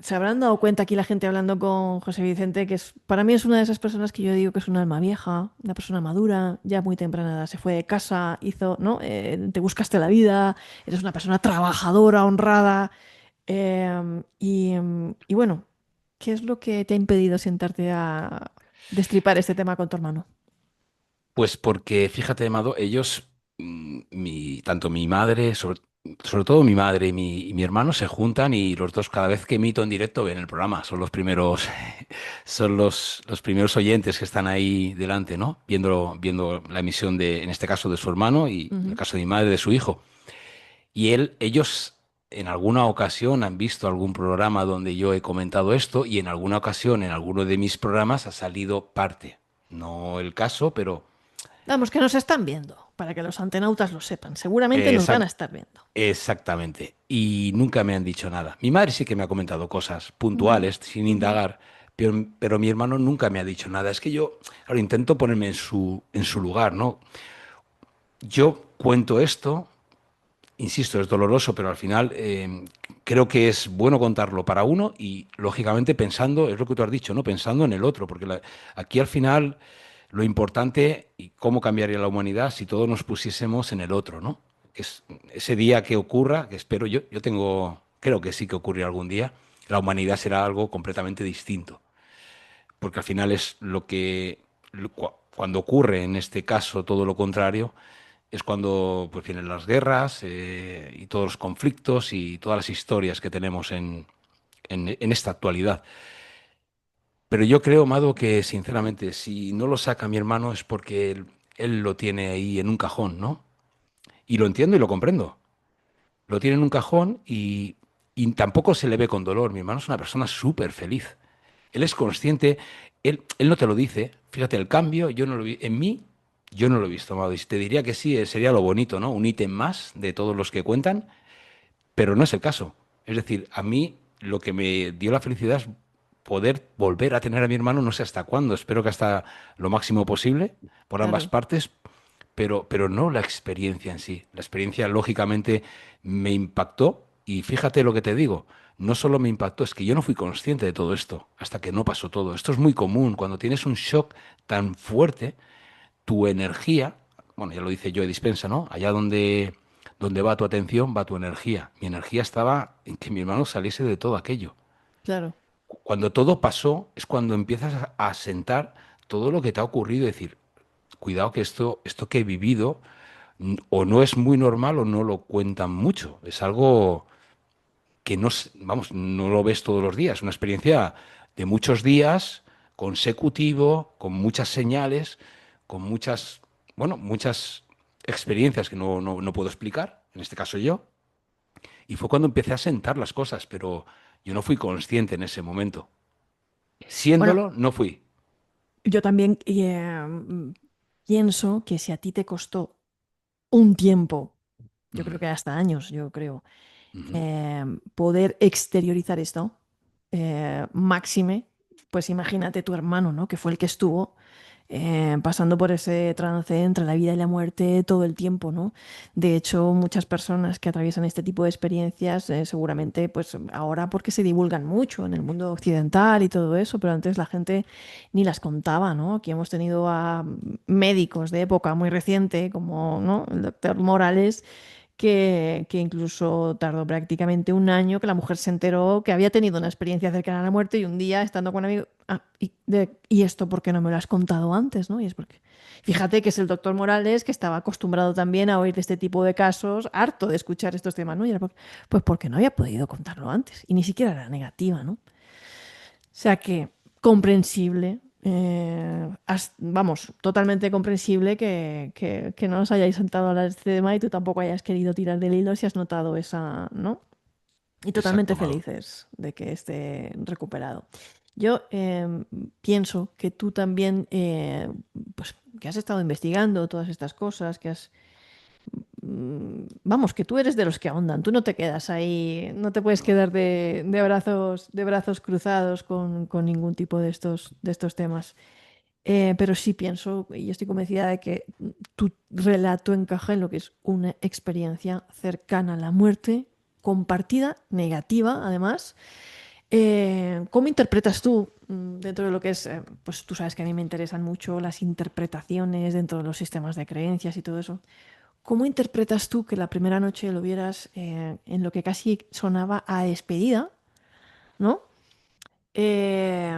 habrán dado cuenta aquí la gente hablando con José Vicente, que para mí es una de esas personas que yo digo que es un alma vieja, una persona madura, ya muy temprana edad se fue de casa, hizo, ¿no? Te buscaste la vida, eres una persona trabajadora, honrada, y bueno, ¿qué es lo que te ha impedido sentarte a destripar este tema con tu hermano? Pues porque, fíjate, Amado, ellos, tanto mi madre, sobre todo mi madre y mi hermano se juntan y los dos cada vez que emito en directo ven el programa. Son los primeros, son los primeros oyentes que están ahí delante, ¿no? Viendo la emisión de, en este caso, de su hermano y en el Ujú. caso de mi madre, de su hijo. Y ellos en alguna ocasión han visto algún programa donde yo he comentado esto y en alguna ocasión, en alguno de mis programas ha salido parte. No el caso, pero... Vamos, que nos están viendo, para que los antenautas lo sepan. Seguramente nos van a Exact- estar viendo. exactamente. Y nunca me han dicho nada. Mi madre sí que me ha comentado cosas Ujú, puntuales, sin ujú. indagar, pero mi hermano nunca me ha dicho nada. Es que yo, ahora intento ponerme en su lugar, ¿no? yo cuento esto, insisto, es doloroso, pero al final creo que es bueno contarlo para uno y, lógicamente, pensando, es lo que tú has dicho, ¿no? Pensando en el otro, porque aquí al final lo importante y cómo cambiaría la humanidad si todos nos pusiésemos en el otro, ¿no? Es ese día que ocurra, que espero yo tengo, creo que sí que ocurrirá algún día, la humanidad será algo completamente distinto, porque al final es lo que, cuando ocurre en este caso todo lo contrario, es cuando pues vienen las guerras y todos los conflictos y todas las historias que tenemos en esta actualidad. Pero yo creo, Mado, que sinceramente, si no lo saca mi hermano es porque él lo tiene ahí en un cajón, ¿no? Y lo entiendo y lo comprendo. Lo tiene en un cajón y tampoco se le ve con dolor. Mi hermano es una persona súper feliz. Él es consciente, él no te lo dice. Fíjate, el cambio yo no lo vi. En mí, yo no lo he visto, Mado. Y si te diría que sí, sería lo bonito, ¿no? Un ítem más de todos los que cuentan, pero no es el caso. Es decir, a mí lo que me dio la felicidad es poder volver a tener a mi hermano, no sé hasta cuándo, espero que hasta lo máximo posible, por ambas Claro, partes, pero no la experiencia en sí. La experiencia, lógicamente, me impactó y fíjate lo que te digo. No solo me impactó, es que yo no fui consciente de todo esto hasta que no pasó todo. Esto es muy común. Cuando tienes un shock tan fuerte, tu energía, bueno, ya lo dice Joe Dispensa, ¿no? Allá donde va tu atención, va tu energía. Mi energía estaba en que mi hermano saliese de todo aquello. claro, Cuando todo pasó, es cuando empiezas a sentar todo lo que te ha ocurrido y decir, cuidado que esto que he vivido o no es muy normal o no lo cuentan mucho. Es algo que no, vamos, no lo ves todos los días. Una experiencia de muchos días, consecutivo, con muchas señales, con muchas, bueno, muchas experiencias que no puedo explicar, en este caso yo. Y fue cuando empecé a sentar las cosas, pero yo no fui consciente en ese momento. bueno, Siéndolo, no fui. yo también pienso que si a ti te costó un tiempo, yo Ujú, creo que hasta años, yo creo, ujú. poder exteriorizar esto, máxime, pues imagínate tu hermano, ¿no? Que fue el que estuvo pasando por ese trance entre la vida y la muerte todo el tiempo, ¿no? De hecho, muchas personas que atraviesan este tipo de experiencias, seguramente, pues ahora porque se divulgan mucho en el mundo occidental y todo eso, pero antes la gente ni las contaba, ¿no? Aquí hemos tenido a médicos de época muy reciente, como, ¿no? El doctor Morales, que incluso tardó prácticamente un año que la mujer se enteró que había tenido una experiencia cercana a la muerte y un día estando con amigos, ¿y esto por qué no me lo has contado antes? ¿No? Y es porque, fíjate que es el doctor Morales que estaba acostumbrado también a oír de este tipo de casos, harto de escuchar estos temas, ¿no? Y era pues porque no había podido contarlo antes y ni siquiera era negativa, ¿no? O sea que comprensible, vamos, totalmente comprensible que no os hayáis sentado a hablar de este tema y tú tampoco hayas querido tirar del hilo si has notado esa, ¿no? Y totalmente Exacto, Amado. felices de que esté recuperado. Yo pienso que tú también, pues que has estado investigando todas estas cosas, que has vamos, que tú eres de los que ahondan, tú no te quedas ahí, no te puedes No. quedar de brazos cruzados con ningún tipo de estos temas. Pero sí pienso y estoy convencida de que tu relato encaja en lo que es una experiencia cercana a la muerte, compartida, negativa, además. ¿Cómo interpretas tú dentro de lo que es, pues tú sabes que a mí me interesan mucho las interpretaciones dentro de los sistemas de creencias y todo eso? ¿Cómo interpretas tú que la primera noche lo vieras en lo que casi sonaba a despedida, ¿no? Eh,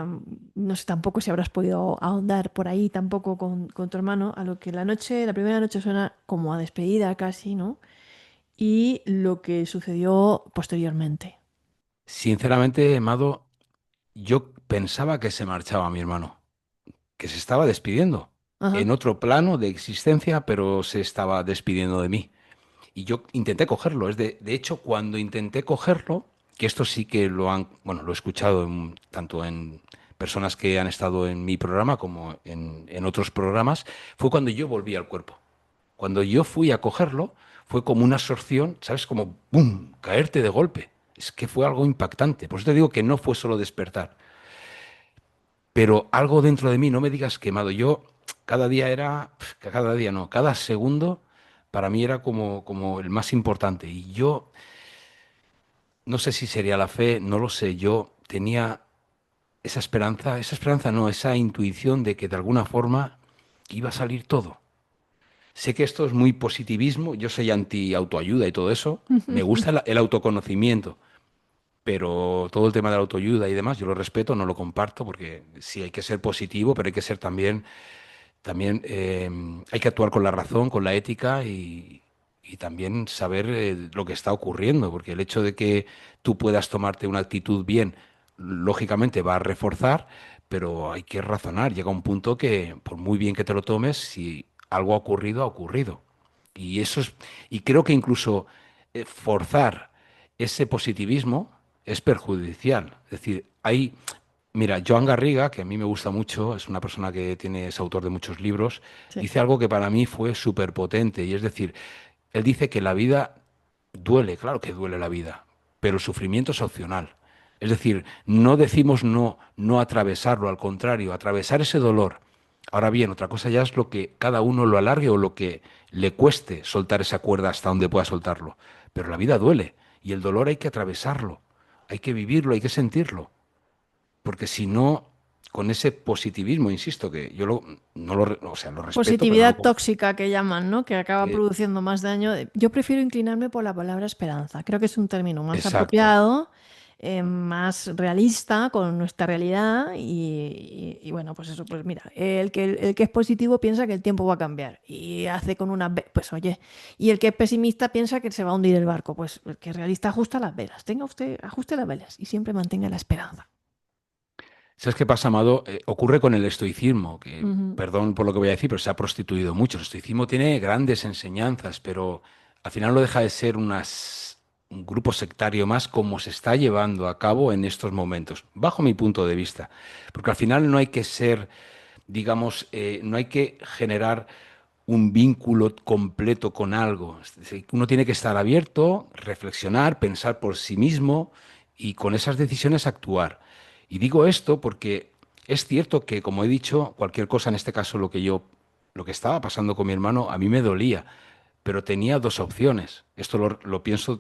no sé tampoco si habrás podido ahondar por ahí tampoco con tu hermano, a lo que la primera noche suena como a despedida casi, ¿no? Y lo que sucedió posteriormente. Sinceramente, Amado, yo pensaba que se marchaba mi hermano, que se estaba despidiendo Ajá, en otro plano de existencia, pero se estaba despidiendo de mí. Y yo intenté cogerlo. De hecho, cuando intenté cogerlo, que esto sí que lo han, bueno, lo he escuchado tanto en personas que han estado en mi programa como en otros programas, fue cuando yo volví al cuerpo. Cuando yo fui a cogerlo, fue como una absorción, ¿sabes? Como ¡pum! Caerte de golpe. Es que fue algo impactante. Por eso te digo que no fue solo despertar. Pero algo dentro de mí, no me digas quemado. Yo cada día era, cada día no, cada segundo. para mí era como el más importante. Y yo, no sé si sería la fe, no lo sé, yo tenía esa esperanza no, esa intuición de que de alguna forma iba a salir todo. Sé que esto es muy positivismo, yo soy anti-autoayuda y todo eso, me gusta el autoconocimiento, pero todo el tema de la autoayuda y demás, yo lo respeto, no lo comparto, porque sí hay que ser positivo, pero hay que ser también hay que actuar con la razón, con la ética y también saber lo que está ocurriendo, porque el hecho de que tú puedas tomarte una actitud bien, lógicamente va a reforzar, pero hay que razonar. Llega un punto que, por muy bien que te lo tomes, si algo ha ocurrido, ha ocurrido. Y eso es, y creo que incluso forzar ese positivismo es perjudicial. Es decir, mira, Joan Garriga, que a mí me gusta mucho, es una persona que es autor de muchos libros, Sí. dice algo que para mí fue súper potente, y es decir, él dice que la vida duele, claro que duele la vida, pero el sufrimiento es opcional. Es decir, no decimos no atravesarlo, al contrario, atravesar ese dolor. Ahora bien, otra cosa ya es lo que cada uno lo alargue o lo que le cueste soltar esa cuerda hasta donde pueda soltarlo. Pero la vida duele y el dolor hay que atravesarlo, hay que vivirlo, hay que sentirlo. Porque si no, con ese positivismo, insisto, que yo no lo, o sea, lo respeto, pero no lo... Positividad tóxica que llaman, ¿no? Que acaba eh, produciendo más daño. Yo prefiero inclinarme por la palabra esperanza. Creo que es un término más exacto. apropiado, más realista con nuestra realidad y bueno, pues eso, pues mira, el que es positivo piensa que el tiempo va a cambiar y hace con una, pues oye, y el que es pesimista piensa que se va a hundir el barco, pues el que es realista ajusta las velas. Tenga usted, ajuste las velas y siempre mantenga la esperanza. ¿Sabes qué pasa, Amado? Ocurre con el estoicismo, que, Ujú. perdón por lo que voy a decir, pero se ha prostituido mucho. El estoicismo tiene grandes enseñanzas, pero al final no deja de ser un grupo sectario más como se está llevando a cabo en estos momentos, bajo mi punto de vista. Porque al final no hay que ser, digamos, no hay que generar un vínculo completo con algo. Es decir, uno tiene que estar abierto, reflexionar, pensar por sí mismo y con esas decisiones actuar. Y digo esto porque es cierto que, como he dicho, cualquier cosa, en este caso lo que estaba pasando con mi hermano, a mí me dolía, pero tenía dos opciones. Esto lo pienso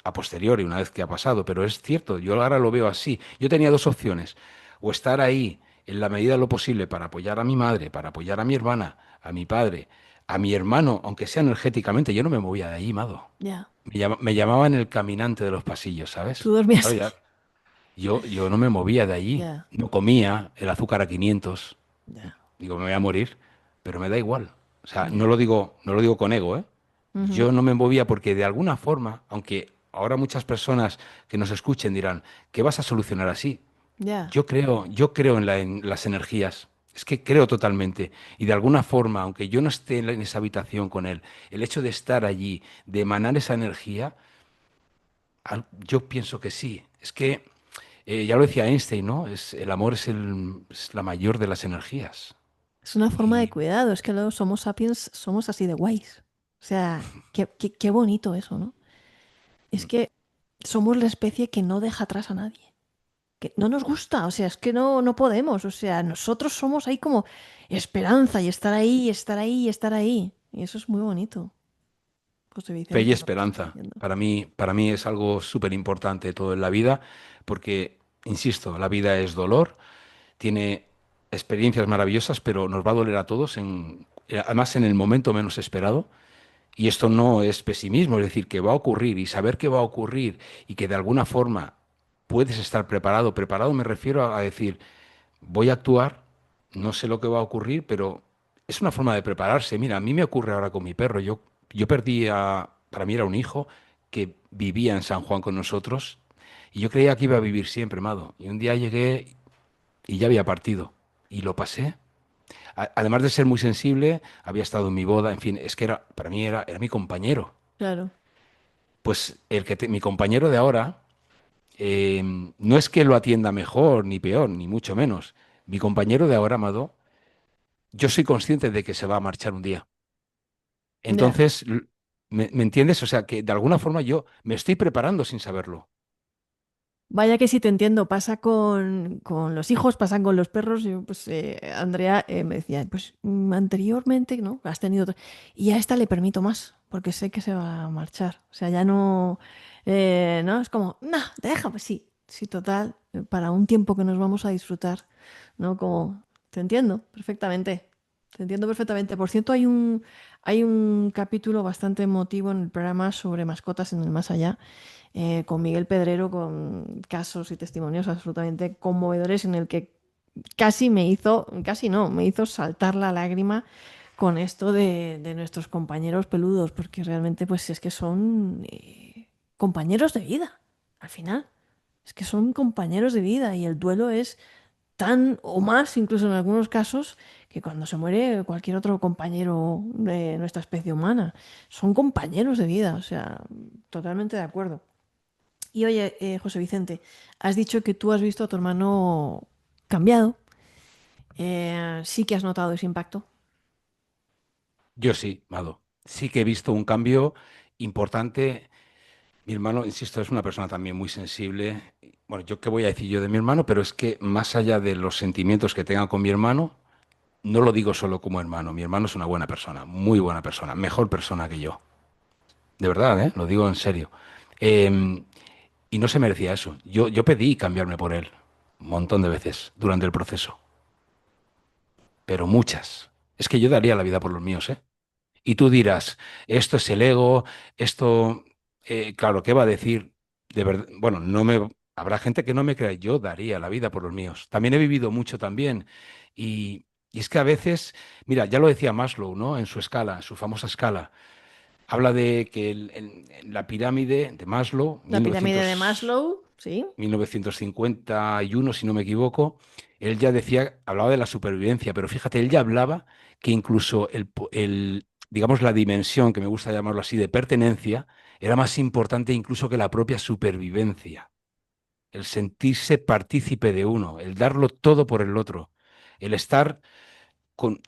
a posteriori, una vez que ha pasado, pero es cierto, yo ahora lo veo así. Yo tenía dos opciones, o estar ahí en la medida de lo posible para apoyar a mi madre, para apoyar a mi hermana, a mi padre, a mi hermano, aunque sea energéticamente, yo no me movía de ahí, Mado. Ya. Me llamaban el caminante de los pasillos, Tú ¿sabes? dormías Claro, ahí. ya, yo no me movía de allí, Ya, no comía el azúcar a 500. ya, Digo, me voy a morir, pero me da igual. O sea, ya. no lo digo con ego, ¿eh? Ujú. Yo no me movía porque de alguna forma, aunque ahora muchas personas que nos escuchen dirán, ¿qué vas a solucionar así? Ya. Yo creo en las energías. Es que creo totalmente. Y de alguna forma, aunque yo no esté en esa habitación con él, el hecho de estar allí, de emanar esa energía, yo pienso que sí. Es que, ya lo decía Einstein, ¿no? El amor es la mayor de las energías. Es una forma de Y cuidado, es que los Homo sapiens somos así de guays. O sea, qué bonito eso, ¿no? Es mm, que somos la especie que no deja atrás a nadie. Que no nos gusta, o sea, es que no podemos. O sea, nosotros somos ahí como esperanza y estar ahí, y estar ahí, y estar ahí. Y eso es muy bonito. José fe y Vicente, lo que estás esperanza. diciendo. Para mí es algo súper importante todo en la vida, porque, insisto, la vida es dolor, tiene experiencias maravillosas, pero nos va a doler a todos, además en el momento menos esperado. Y esto no es pesimismo, es decir, que va a ocurrir y saber que va a ocurrir y que de alguna forma puedes estar preparado. Preparado me refiero a decir, voy a actuar, no sé lo que va a ocurrir, pero es una forma de prepararse. Mira, a mí me ocurre ahora con mi perro. Yo perdí para mí era un hijo que vivía en San Juan con nosotros y yo creía que iba a vivir siempre, Mado. Y un día llegué y ya había partido y lo pasé. Además de ser muy sensible, había estado en mi boda, en fin, es que para mí era mi compañero. Claro. Pues mi compañero de ahora, no es que lo atienda mejor ni peor, ni mucho menos. Mi compañero de ahora, Amado, yo soy consciente de que se va a marchar un día. Ya. Entonces, ¿me entiendes? O sea, que de alguna forma yo me estoy preparando sin saberlo. Vaya que sí te entiendo, pasa con los hijos, pasan con los perros. Yo, pues, Andrea me decía, pues anteriormente, ¿no? Has tenido... Y a esta le permito más, porque sé que se va a marchar. O sea, ya no... ¿no? Es como, no, deja, pues sí, sí, total, para un tiempo que nos vamos a disfrutar, ¿no? Como, te entiendo perfectamente, te entiendo perfectamente. Por cierto, hay un capítulo bastante emotivo en el programa sobre mascotas en el más allá, con Miguel Pedrero, con casos y testimonios absolutamente conmovedores en el que casi me hizo, casi no, me hizo saltar la lágrima con esto de nuestros compañeros peludos, porque realmente pues es que son compañeros de vida, al final. Es que son compañeros de vida y el duelo es tan o más, incluso en algunos casos, que cuando se muere cualquier otro compañero de nuestra especie humana. Son compañeros de vida, o sea, totalmente de acuerdo. Y oye, José Vicente, has dicho que tú has visto a tu hermano cambiado. Sí que has notado ese impacto. Yo sí, Mado. Sí que he visto un cambio importante. Mi hermano, insisto, es una persona también muy sensible. Bueno, yo qué voy a decir yo de mi hermano, pero es que más allá de los sentimientos que tenga con mi hermano, no lo digo solo como hermano. Mi hermano es una buena persona, muy buena persona, mejor persona que yo. De verdad, ¿eh? Lo digo en serio. Em, y no se merecía eso. Yo pedí cambiarme por él un montón de veces durante el proceso, pero muchas. Es que yo daría la vida por los míos, ¿eh? Y tú dirás, esto es el ego, esto, claro, ¿qué va a decir? De verdad, bueno, no me, habrá gente que no me crea, yo daría la vida por los míos. También he vivido mucho también. Y es que a veces, mira, ya lo decía Maslow, ¿no? En su escala, en su famosa escala, habla de que en la pirámide de Maslow, La pirámide de Maslow, sí. 1951, si no me equivoco, él ya decía, hablaba de la supervivencia, pero fíjate, él ya hablaba que incluso digamos, la dimensión, que me gusta llamarlo así, de pertenencia, era más importante incluso que la propia supervivencia. El sentirse partícipe de uno, el darlo todo por el otro, el estar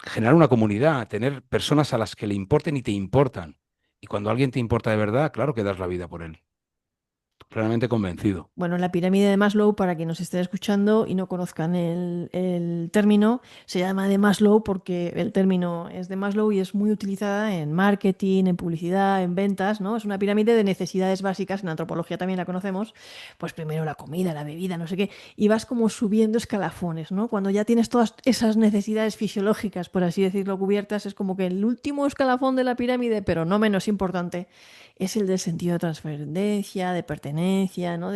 generar una comunidad, tener personas a las que le importen y te importan. Y cuando alguien te importa de verdad, claro que das la vida por él. Plenamente convencido. Bueno, la pirámide de Maslow, para quienes nos estén escuchando y no conozcan el término, se llama de Maslow porque el término es de Maslow y es muy utilizada en marketing, en publicidad, en ventas, ¿no? Es una pirámide de necesidades básicas, en antropología también la conocemos, pues primero la comida, la bebida, no sé qué, y vas como subiendo escalafones, ¿no? Cuando ya tienes todas esas necesidades fisiológicas, por así decirlo, cubiertas, es como que el último escalafón de la pirámide, pero no menos importante, es el del sentido de trascendencia, de pertenencia, ¿no?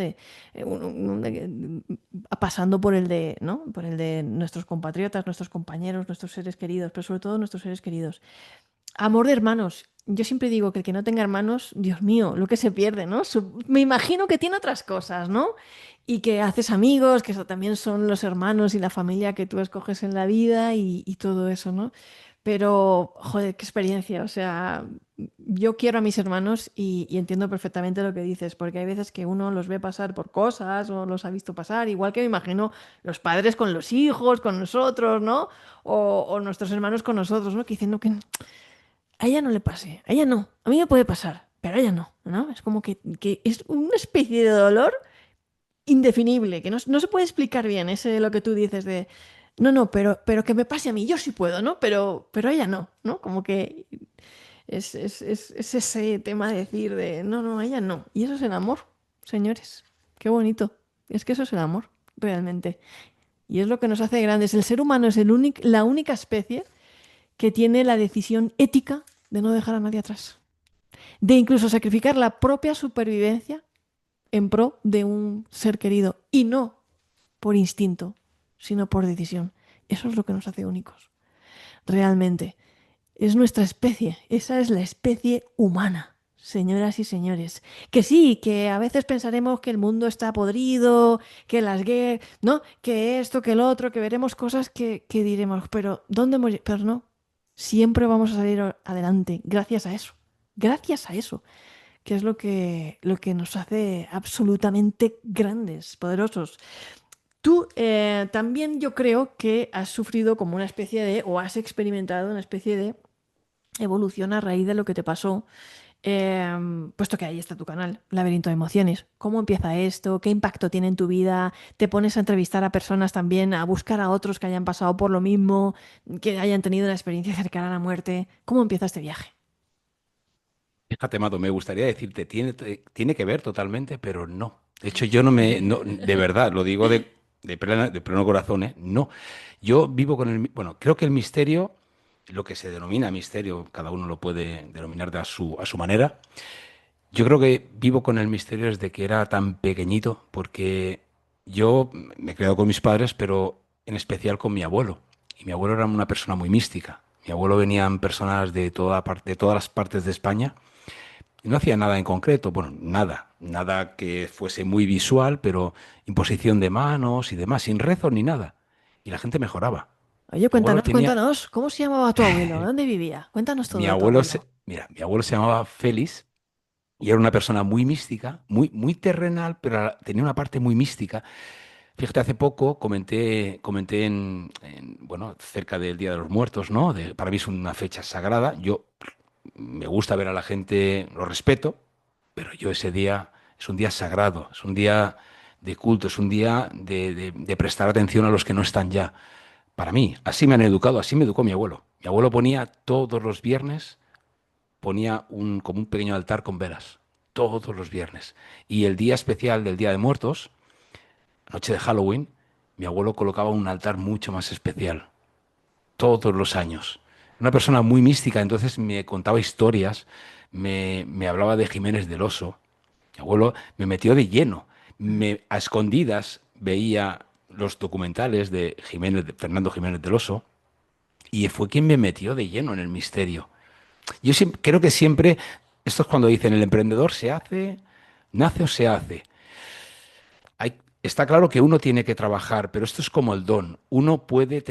Pasando por el de, ¿no? Por el de nuestros compatriotas, nuestros compañeros, nuestros seres queridos, pero sobre todo nuestros seres queridos. Amor de hermanos. Yo siempre digo que el que no tenga hermanos, Dios mío, lo que se pierde, ¿no? Me imagino que tiene otras cosas, ¿no? Y que haces amigos, que eso también son los hermanos y la familia que tú escoges en la vida y todo eso, ¿no? Pero, joder, qué experiencia. O sea, yo quiero a mis hermanos y entiendo perfectamente lo que dices, porque hay veces que uno los ve pasar por cosas o los ha visto pasar, igual que me imagino los padres con los hijos, con nosotros, ¿no? O nuestros hermanos con nosotros, ¿no? Que dicen, no, que a ella no le pase, a ella no, a mí me puede pasar, pero a ella no, ¿no? Es como que es una especie de dolor indefinible, que no se puede explicar bien, ese lo que tú dices de, no, no, pero que me pase a mí, yo sí puedo, ¿no? Pero ella no, ¿no? Como que es ese tema de decir de, no, no, ella no. Y eso es el amor, señores. Qué bonito. Es que eso es el amor, realmente. Y es lo que nos hace grandes. El ser humano es la única especie que tiene la decisión ética de no dejar a nadie atrás. De incluso sacrificar la propia supervivencia en pro de un ser querido. Y no por instinto, sino por decisión. Eso es lo que nos hace únicos. Realmente. Es nuestra especie. Esa es la especie humana. Señoras y señores, que sí, que a veces pensaremos que el mundo está podrido, que las guerras, ¿no? Que esto, que el otro, que veremos cosas que diremos, pero ¿dónde morir? Pero no, siempre vamos a salir adelante gracias a eso, gracias a eso, que es lo que nos hace absolutamente grandes, poderosos. Tú también yo creo que has sufrido como una especie de, o has experimentado una especie de evolución a raíz de lo que te pasó Puesto que ahí está tu canal, Laberinto de Emociones. ¿Cómo empieza esto? ¿Qué impacto tiene en tu vida? ¿Te pones a entrevistar a personas también, a buscar a otros que hayan pasado por lo mismo, que hayan tenido una experiencia cercana a la muerte? ¿Cómo empieza este viaje? Fíjate, Mato, me gustaría decirte, tiene que ver totalmente, pero no. De hecho, yo no me, no, de verdad, lo digo de pleno corazón, ¿eh? No. Yo vivo con bueno, creo que el misterio, lo que se denomina misterio, cada uno lo puede denominar a su manera. Yo creo que vivo con el misterio desde que era tan pequeñito, porque yo me he criado con mis padres, pero en especial con mi abuelo. Y mi abuelo era una persona muy mística. Mi abuelo venían personas de de todas las partes de España y no hacía nada en concreto, bueno, nada que fuese muy visual, pero imposición de manos y demás, sin rezo ni nada. Y la gente mejoraba. Oye, Mi abuelo cuéntanos, tenía, cuéntanos, ¿cómo se llamaba tu abuelo? ¿Dónde vivía? Cuéntanos todo de tu abuelo. mira, mi abuelo se llamaba Félix y era una persona muy mística, muy terrenal, pero tenía una parte muy mística. Fíjate, hace poco comenté bueno, cerca del Día de los Muertos, ¿no? Para mí es una fecha sagrada. Yo me gusta ver a la gente, lo respeto, pero yo ese día es un día sagrado, es un día de culto, es un día de prestar atención a los que no están ya. Para mí, así me han educado, así me educó mi abuelo. Mi abuelo ponía todos los viernes, ponía como un pequeño altar con velas, todos los viernes. Y el día especial del Día de Muertos, noche de Halloween, mi abuelo colocaba un altar mucho más especial, todos los años. Una persona muy mística, entonces me contaba historias, me hablaba de Jiménez del Oso. Mi abuelo me metió de lleno. A escondidas veía los documentales de de Fernando Jiménez del Oso, y fue quien me metió de lleno en el misterio. Yo creo que siempre, esto es cuando dicen el emprendedor se hace, nace o se hace. Está claro que uno tiene que trabajar, pero esto es como el don. Uno puede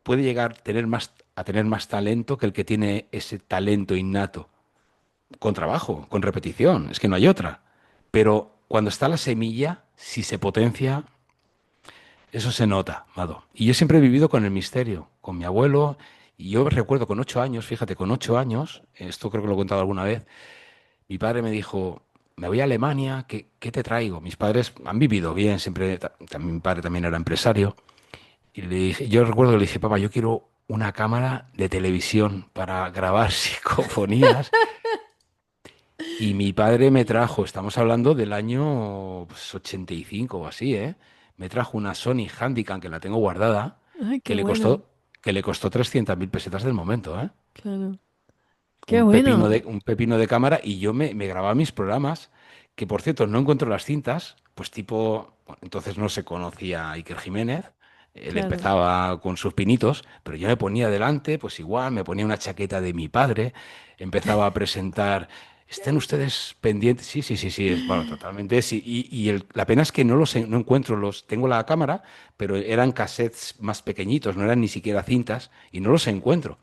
llegar a tener más talento que el que tiene ese talento innato. Con trabajo, con repetición, es que no hay otra. Pero cuando está la semilla, si se potencia, eso se nota, Mado. Y yo siempre he vivido con el misterio, con mi abuelo. Y yo recuerdo con 8 años, fíjate, con 8 años, esto creo que lo he contado alguna vez, mi padre me dijo, me voy a Alemania, ¿qué te traigo? Mis padres han vivido bien, siempre, también, mi padre también era empresario. Y le dije, yo recuerdo que le dije, papá, yo quiero una cámara de televisión para grabar psicofonías. Y mi padre me trajo, estamos hablando del año pues, 85 o así, ¿eh? Me trajo una Sony Handycam que la tengo guardada, Ay, qué que le bueno. costó, que le costó 300.000 pesetas del momento, ¿eh? Claro. Qué bueno. Un pepino de cámara y yo me grababa mis programas, que por cierto no encuentro las cintas, pues tipo, bueno, entonces no se conocía a Iker Jiménez, él Claro. empezaba con sus pinitos, pero yo me ponía delante, pues igual, me ponía una chaqueta de mi padre, empezaba a presentar, estén ustedes pendientes, sí, sí, sí, sí, bueno, totalmente, sí, la pena es que no encuentro tengo la cámara, pero eran cassettes más pequeñitos, no eran ni siquiera cintas, y no los encuentro.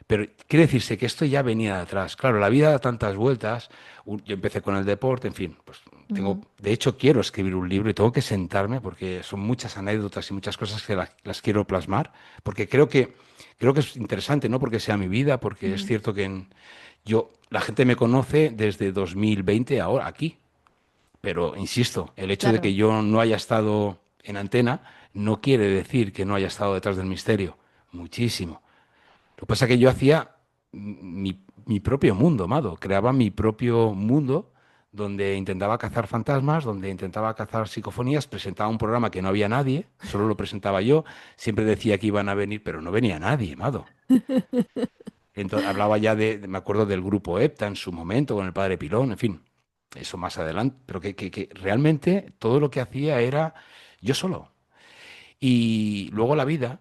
Pero quiere decirse que esto ya venía de atrás. Claro, la vida da tantas vueltas. Yo empecé con el deporte, en fin, pues Ujú. de hecho quiero escribir un libro y tengo que sentarme porque son muchas anécdotas y muchas cosas que las quiero plasmar, porque creo que es interesante, no porque sea mi vida, porque es Ujú. cierto que la gente me conoce desde 2020 ahora aquí, pero insisto, el hecho de Claro. que yo no haya estado en antena no quiere decir que no haya estado detrás del misterio. Muchísimo. Lo que pasa es que yo hacía mi propio mundo, Mado. Creaba mi propio mundo donde intentaba cazar fantasmas, donde intentaba cazar psicofonías, presentaba un programa que no había nadie, solo lo presentaba yo, siempre decía que iban a venir, pero no venía nadie, Mado. Entonces, hablaba ya me acuerdo del grupo EPTA en su momento, con el padre Pilón, en fin, eso más adelante, pero que realmente todo lo que hacía era yo solo. Y luego la vida,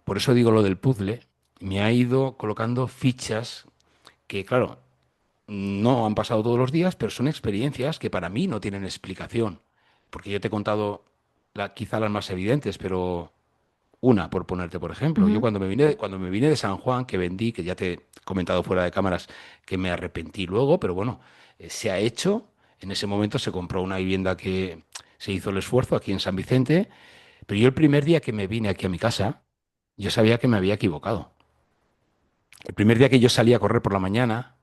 por eso digo lo del puzzle, me ha ido colocando fichas que, claro, no han pasado todos los días, pero son experiencias que para mí no tienen explicación. Porque yo te he contado quizá las más evidentes, pero una, por ponerte por ejemplo. Yo Ujú. cuando me vine de San Juan, que vendí, que ya te he comentado fuera de cámaras, que me arrepentí luego, pero bueno, se ha hecho. En ese momento se compró una vivienda que se hizo el esfuerzo aquí en San Vicente, pero yo el primer día que me vine aquí a mi casa, yo sabía que me había equivocado. El primer día que yo salí a correr por la mañana,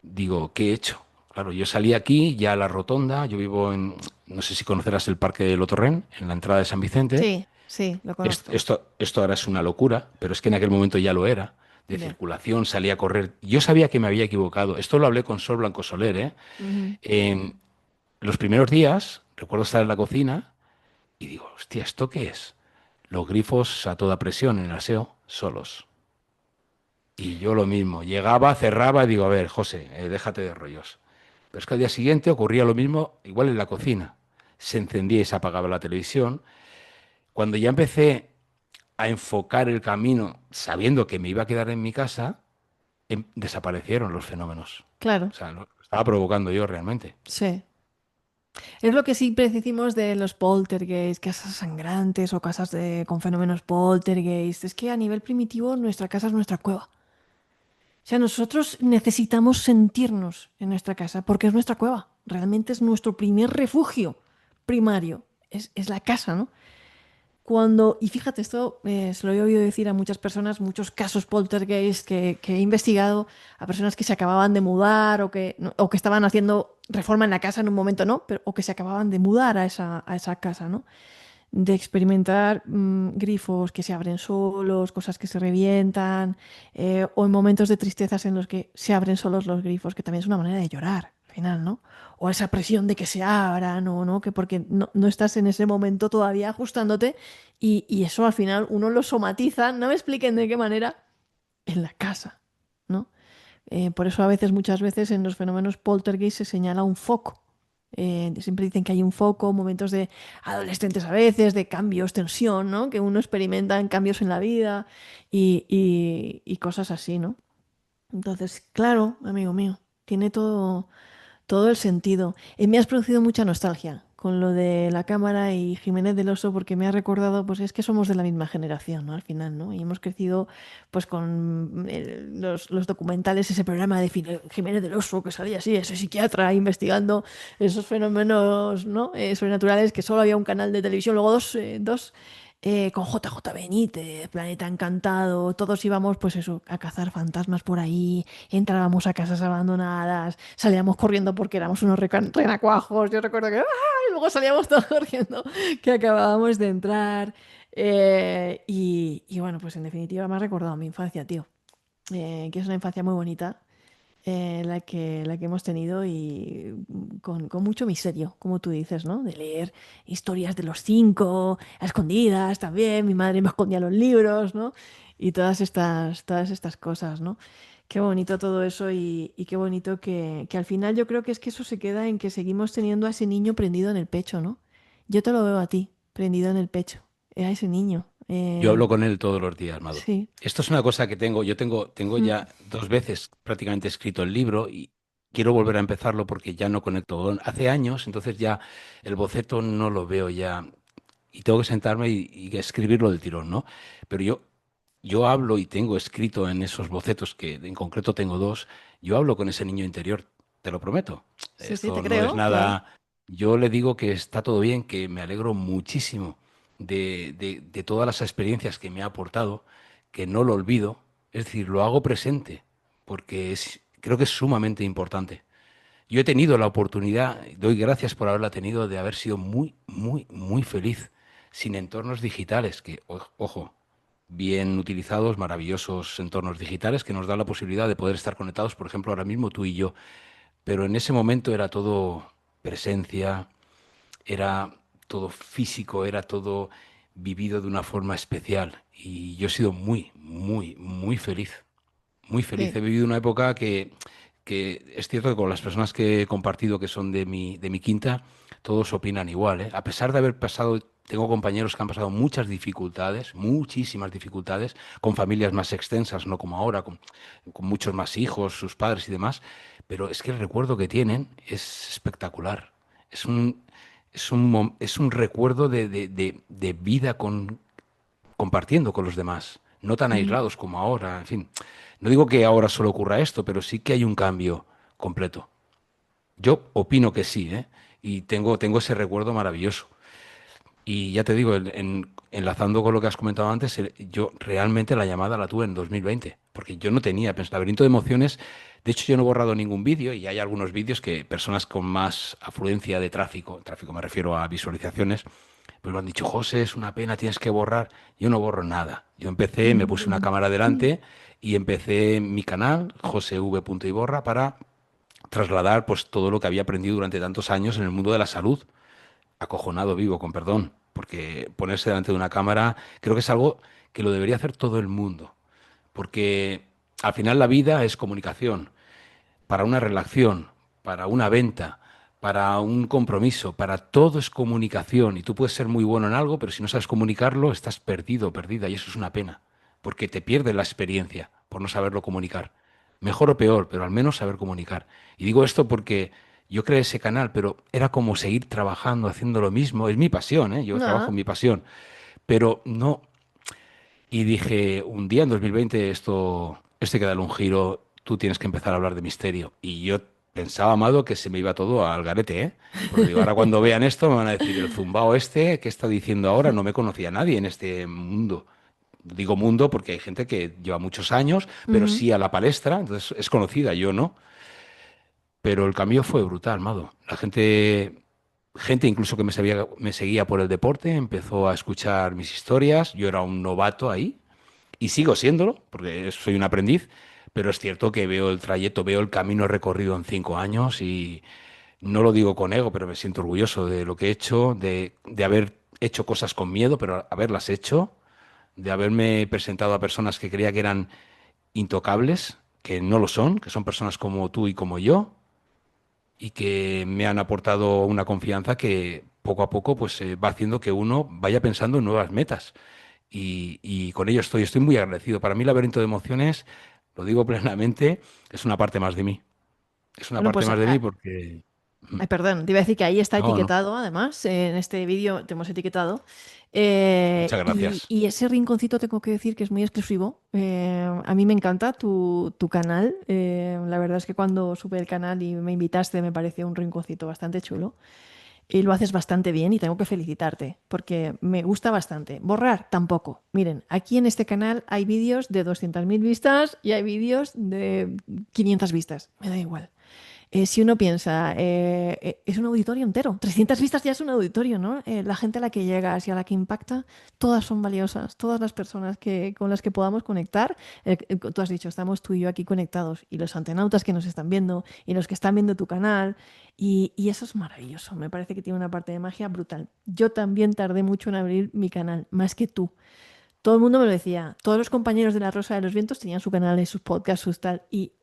Digo, ¿qué he hecho? Claro, yo salí aquí, ya a la rotonda, yo vivo en, no sé si conocerás el Parque del Otorrén, en la entrada de San Vicente. Sí, sí, lo conozco. Esto ahora es una locura, pero es que en aquel momento ya lo era, de Ya. circulación, salía a correr. Yo sabía que me había equivocado. Esto lo hablé con Sol Blanco Soler, ¿eh? Ujú. En los primeros días, recuerdo estar en la cocina y digo, hostia, ¿esto qué es? Los grifos a toda presión en el aseo, solos. Y yo lo mismo, llegaba, cerraba y digo, a ver, José, déjate de rollos. Pero es que al día siguiente ocurría lo mismo, igual en la cocina. Se encendía y se apagaba la televisión. Cuando ya empecé a enfocar el camino sabiendo que me iba a quedar en mi casa, desaparecieron los fenómenos. Claro, O sea, lo estaba provocando yo realmente. sí. Es lo que siempre decimos de los poltergeist, casas sangrantes o casas con fenómenos poltergeist. Es que a nivel primitivo nuestra casa es nuestra cueva. O sea, nosotros necesitamos sentirnos en nuestra casa porque es nuestra cueva. Realmente es nuestro primer refugio primario. Es la casa, ¿no? Y fíjate, esto se lo he oído decir a muchas personas, muchos casos poltergeist que he investigado, a personas que se acababan de mudar o que, o que estaban haciendo reforma en la casa en un momento, ¿no? Pero, o que se acababan de mudar a esa casa, ¿no? De experimentar grifos que se abren solos, cosas que se revientan, o en momentos de tristezas en los que se abren solos los grifos, que también es una manera de llorar, al final, ¿no? O esa presión de que se abran, o no, que porque no estás en ese momento todavía ajustándote, y eso al final uno lo somatiza, no me expliquen de qué manera, en la casa, ¿no? Por eso a veces, muchas veces en los fenómenos poltergeist se señala un foco. Siempre dicen que hay un foco, momentos de adolescentes a veces, de cambios, tensión, ¿no? Que uno experimenta en cambios en la vida y cosas así, ¿no? Entonces, claro, amigo mío, tiene todo el sentido. Me has producido mucha nostalgia con lo de la cámara y Jiménez del Oso porque me ha recordado, pues es que somos de la misma generación, ¿no? Al final, ¿no? Y hemos crecido pues con los documentales, ese programa de Jiménez del Oso que salía así, ese psiquiatra investigando esos fenómenos, ¿no? Sobrenaturales, que solo había un canal de televisión, luego dos con JJ Benítez, Planeta Encantado, todos íbamos pues eso, a cazar fantasmas por ahí, entrábamos a casas abandonadas, salíamos corriendo porque éramos unos renacuajos, yo recuerdo que ¡ah! Y luego salíamos todos corriendo que acabábamos de entrar. Y bueno, pues en definitiva me ha recordado mi infancia, tío. Que es una infancia muy bonita, la que hemos tenido y con mucho misterio, como tú dices, ¿no? De leer historias de los cinco, a escondidas también, mi madre me escondía los libros, ¿no? Y todas estas cosas, ¿no? Qué bonito todo eso y qué bonito que al final yo creo que es que eso se queda en que seguimos teniendo a ese niño prendido en el pecho, ¿no? Yo te lo veo a ti, prendido en el pecho, a ese niño. Yo hablo con él todos los días, Mado. Sí. Esto es una cosa que tengo. Yo tengo Mm, ya 2 veces prácticamente escrito el libro y quiero volver a empezarlo porque ya no conecto. Hace años, entonces ya el boceto no lo veo ya y tengo que sentarme y escribirlo del tirón, ¿no? Pero yo hablo y tengo escrito en esos bocetos, que en concreto tengo dos, yo hablo con ese niño interior, te lo prometo. sí, sí, te Esto no es creo, claro. nada. Yo le digo que está todo bien, que me alegro muchísimo de todas las experiencias que me ha aportado, que no lo olvido, es decir, lo hago presente, porque creo que es sumamente importante. Yo he tenido la oportunidad, doy gracias por haberla tenido, de haber sido muy, muy, muy feliz sin entornos digitales, que, ojo, bien utilizados, maravillosos entornos digitales que nos dan la posibilidad de poder estar conectados, por ejemplo, ahora mismo tú y yo. Pero en ese momento era todo presencia, era todo físico, era todo vivido de una forma especial. Y yo he sido muy, muy, muy feliz. Muy feliz. Sí. He vivido una época que es cierto que con las personas que he compartido que son de mi quinta, todos opinan igual, ¿eh? A pesar de haber pasado, tengo compañeros que han pasado muchas dificultades, muchísimas dificultades, con familias más extensas, no como ahora, con muchos más hijos, sus padres y demás, pero es que el recuerdo que tienen es espectacular. Es es un recuerdo de vida compartiendo con los demás, no tan Ujú. aislados como ahora, en fin. No digo que ahora solo ocurra esto, pero sí que hay un cambio completo. Yo opino que sí, ¿eh? Y tengo ese recuerdo maravilloso. Y ya te digo, enlazando con lo que has comentado antes, yo realmente la llamada la tuve en 2020, porque yo no tenía laberinto de emociones. De hecho, yo no he borrado ningún vídeo y hay algunos vídeos que personas con más afluencia de tráfico me refiero a visualizaciones, pues me han dicho, José, es una pena, tienes que borrar. Yo no borro nada. Yo empecé, me puse una cámara delante y empecé mi canal, josev.iborra, para trasladar pues todo lo que había aprendido durante tantos años en el mundo de la salud. Acojonado vivo, con perdón, porque ponerse delante de una cámara creo que es algo que lo debería hacer todo el mundo, porque al final la vida es comunicación, para una relación, para una venta, para un compromiso, para todo es comunicación y tú puedes ser muy bueno en algo, pero si no sabes comunicarlo, estás perdido, perdida y eso es una pena, porque te pierdes la experiencia por no saberlo comunicar. Mejor o peor, pero al menos saber comunicar. Y digo esto porque yo creé ese canal, pero era como seguir trabajando, haciendo lo mismo. Es mi pasión, ¿eh? Yo trabajo No, en mi pasión, pero no. Y dije, un día en 2020 esto hay que darle un giro, tú tienes que empezar a hablar de misterio. Y yo pensaba, Amado, que se me iba todo al garete, ¿eh? Porque digo, ahora cuando vean esto me van a decir, el zumbao este, ¿qué está diciendo ahora? No me conocía nadie en este mundo. Digo mundo porque hay gente que lleva muchos años, pero ujú. sí a la palestra, entonces es conocida, yo no. Pero el cambio fue brutal, Mado. Gente incluso que me seguía por el deporte, empezó a escuchar mis historias. Yo era un novato ahí y sigo siéndolo, porque soy un aprendiz, pero es cierto que veo el trayecto, veo el camino recorrido en 5 años y no lo digo con ego, pero me siento orgulloso de lo que he hecho, de haber hecho cosas con miedo, pero haberlas hecho, de haberme presentado a personas que creía que eran intocables, que no lo son, que son personas como tú y como yo y que me han aportado una confianza que poco a poco pues va haciendo que uno vaya pensando en nuevas metas. Y con ello estoy muy agradecido. Para mí el laberinto de emociones, lo digo plenamente, es una parte más de mí. Es una Bueno, parte pues más de mí porque... ay, perdón, te iba a decir que ahí está No, no. etiquetado, además, en este vídeo te hemos etiquetado. Muchas gracias. Y ese rinconcito tengo que decir que es muy exclusivo. A mí me encanta tu canal. La verdad es que cuando supe el canal y me invitaste me pareció un rinconcito bastante chulo. Y lo haces bastante bien y tengo que felicitarte porque me gusta bastante. Borrar tampoco. Miren, aquí en este canal hay vídeos de 200.000 vistas y hay vídeos de 500 vistas. Me da igual. Si uno piensa, es un auditorio entero. 300 vistas ya es un auditorio, ¿no? La gente a la que llegas y a la que impacta, todas son valiosas. Todas las personas con las que podamos conectar. Tú has dicho, estamos tú y yo aquí conectados. Y los antenautas que nos están viendo y los que están viendo tu canal. Y eso es maravilloso. Me parece que tiene una parte de magia brutal. Yo también tardé mucho en abrir mi canal, más que tú. Todo el mundo me lo decía. Todos los compañeros de La Rosa de los Vientos tenían su canal, sus podcasts, sus tal. Y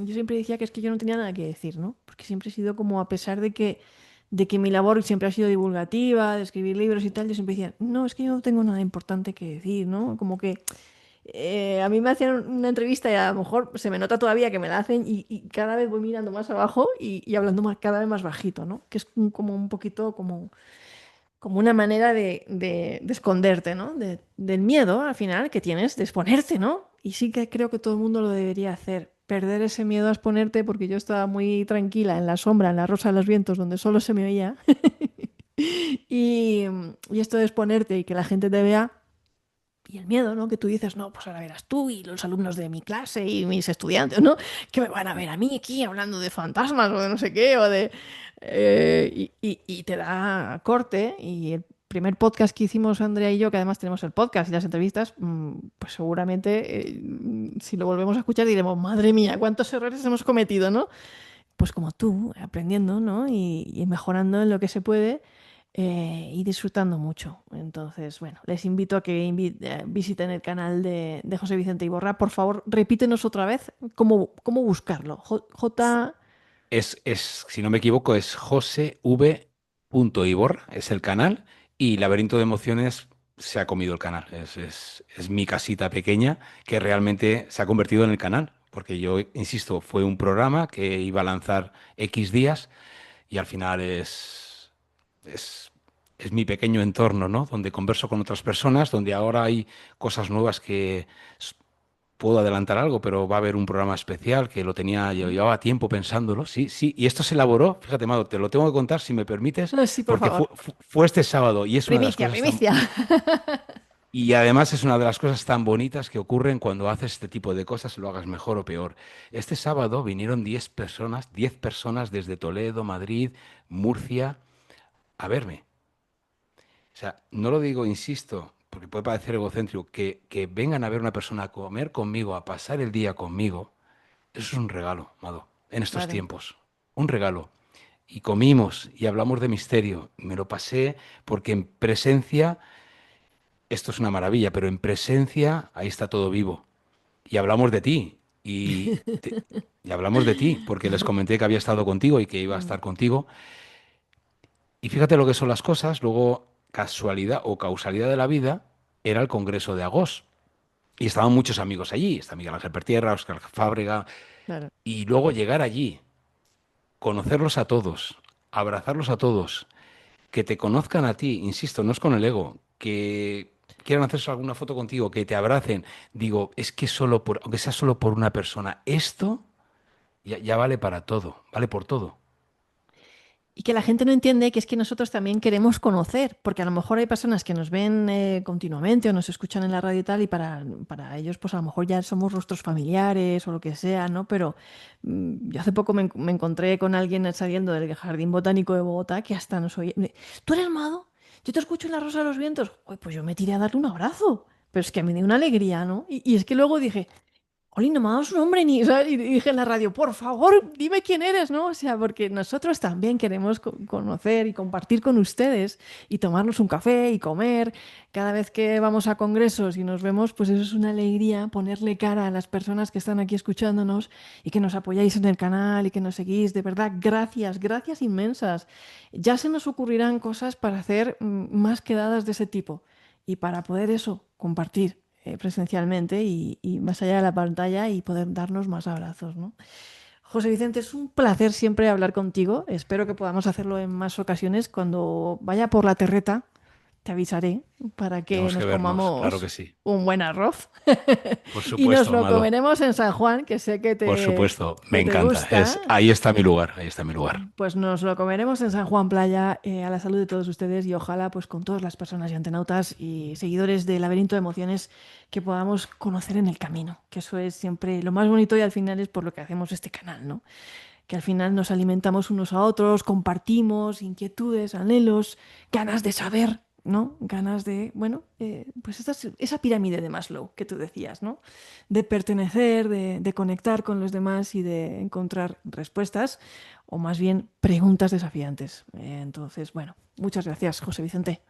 yo siempre decía que es que yo no tenía nada que decir, ¿no? Porque siempre he sido como, a pesar de que mi labor siempre ha sido divulgativa, de escribir libros y tal, yo siempre decía, no, es que yo no tengo nada importante que decir, ¿no? Como que a mí me hacían una entrevista y a lo mejor se me nota todavía que me la hacen y cada vez voy mirando más abajo y hablando cada vez más bajito, ¿no? Que es como un poquito como una manera de esconderte, ¿no? Del miedo al final que tienes de exponerte, ¿no? Y sí que creo que todo el mundo lo debería hacer. Perder ese miedo a exponerte porque yo estaba muy tranquila en la sombra, en la rosa de los vientos, donde solo se me oía. Y esto de exponerte y que la gente te vea. Y el miedo, ¿no? Que tú dices, no, pues ahora verás tú y los alumnos de mi clase y mis estudiantes, ¿no? Que me van a ver a mí aquí hablando de fantasmas o de no sé qué, o de... y te da corte. Y el primer podcast que hicimos Andrea y yo, que además tenemos el podcast y las entrevistas, pues seguramente si lo volvemos a escuchar diremos, madre mía, cuántos errores hemos cometido, ¿no? Pues como tú, aprendiendo, ¿no? Y mejorando en lo que se puede y disfrutando mucho. Entonces, bueno, les invito a que visiten el canal de José Vicente Iborra. Por favor, repítenos otra vez cómo buscarlo. Si no me equivoco, es josev.iborra, es el canal, y Laberinto de Emociones se ha comido el canal. Es mi casita pequeña que realmente se ha convertido en el canal, porque yo, insisto, fue un programa que iba a lanzar X días y al final es, es mi pequeño entorno, ¿no? Donde converso con otras personas, donde ahora hay cosas nuevas puedo adelantar algo, pero va a haber un programa especial que lo tenía, yo llevaba tiempo pensándolo. Sí, sí, y esto se elaboró, fíjate, Mado, te lo tengo que contar si me permites, Sí, por porque favor. fue este sábado y es una de las Primicia, cosas tan... primicia. Y además es una de las cosas tan bonitas que ocurren cuando haces este tipo de cosas, lo hagas mejor o peor. Este sábado vinieron 10 personas desde Toledo, Madrid, Murcia, a verme. O sea, no lo digo, insisto, porque puede parecer egocéntrico, que vengan a ver una persona a comer conmigo, a pasar el día conmigo, eso es un regalo, Mado, en estos Claro. tiempos. Un regalo. Y comimos y hablamos de misterio. Y me lo pasé porque en presencia, esto es una maravilla, pero en presencia ahí está todo vivo. Y hablamos de ti. Y hablamos de ti, porque les comenté que había estado contigo y que iba a Mm, estar contigo. Y fíjate lo que son las cosas. Luego, casualidad o causalidad de la vida, era el Congreso de Agos. Y estaban muchos amigos allí. Está Miguel Ángel Pertierra, Óscar Fábrega. claro. Y luego llegar allí, conocerlos a todos, abrazarlos a todos, que te conozcan a ti, insisto, no es con el ego, que quieran hacerse alguna foto contigo, que te abracen. Digo, es que solo por, aunque sea solo por una persona, esto ya vale para todo, vale por todo. Y que la gente no entiende que es que nosotros también queremos conocer, porque a lo mejor hay personas que nos ven continuamente o nos escuchan en la radio y tal, y para ellos pues a lo mejor ya somos nuestros familiares o lo que sea, ¿no? Pero yo hace poco me encontré con alguien saliendo del Jardín Botánico de Bogotá que hasta nos oía. ¿Tú eres Mado? Yo te escucho en La Rosa de los Vientos. Uy, pues yo me tiré a darle un abrazo. Pero es que me dio una alegría, ¿no? Y es que luego dije, Oli, no me ha dado su nombre ni, ¿sabes? Y dije en la radio, por favor, dime quién eres, ¿no? O sea, porque nosotros también queremos conocer y compartir con ustedes y tomarnos un café y comer. Cada vez que vamos a congresos y nos vemos, pues eso es una alegría, ponerle cara a las personas que están aquí escuchándonos y que nos apoyáis en el canal y que nos seguís. De verdad, gracias, gracias inmensas. Ya se nos ocurrirán cosas para hacer más quedadas de ese tipo y para poder eso, compartir presencialmente y más allá de la pantalla y poder darnos más abrazos, ¿no? José Vicente, es un placer siempre hablar contigo. Espero que podamos hacerlo en más ocasiones. Cuando vaya por la terreta, te avisaré para que Tenemos que nos vernos, claro que comamos sí. un buen arroz. Por Y nos supuesto, lo Amado, comeremos en San Juan, que sé por supuesto, me que te encanta. gusta. Ahí está mi lugar, ahí está mi lugar. Pues nos lo comeremos en San Juan Playa, a la salud de todos ustedes y ojalá pues con todas las personas y antenautas y seguidores del Laberinto de Emociones que podamos conocer en el camino, que eso es siempre lo más bonito y al final es por lo que hacemos este canal, ¿no? Que al final nos alimentamos unos a otros, compartimos inquietudes, anhelos, ganas de saber, ¿no? Ganas de, bueno, pues esa pirámide de Maslow que tú decías, ¿no? De pertenecer, de conectar con los demás y de encontrar respuestas, o más bien preguntas desafiantes. Entonces, bueno, muchas gracias, José Vicente.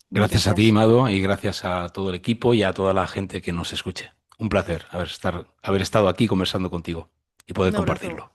Mil Gracias a ti, gracias. Amado, y gracias a todo el equipo y a toda la gente que nos escuche. Un placer haber estado aquí conversando contigo y poder Un abrazo. compartirlo.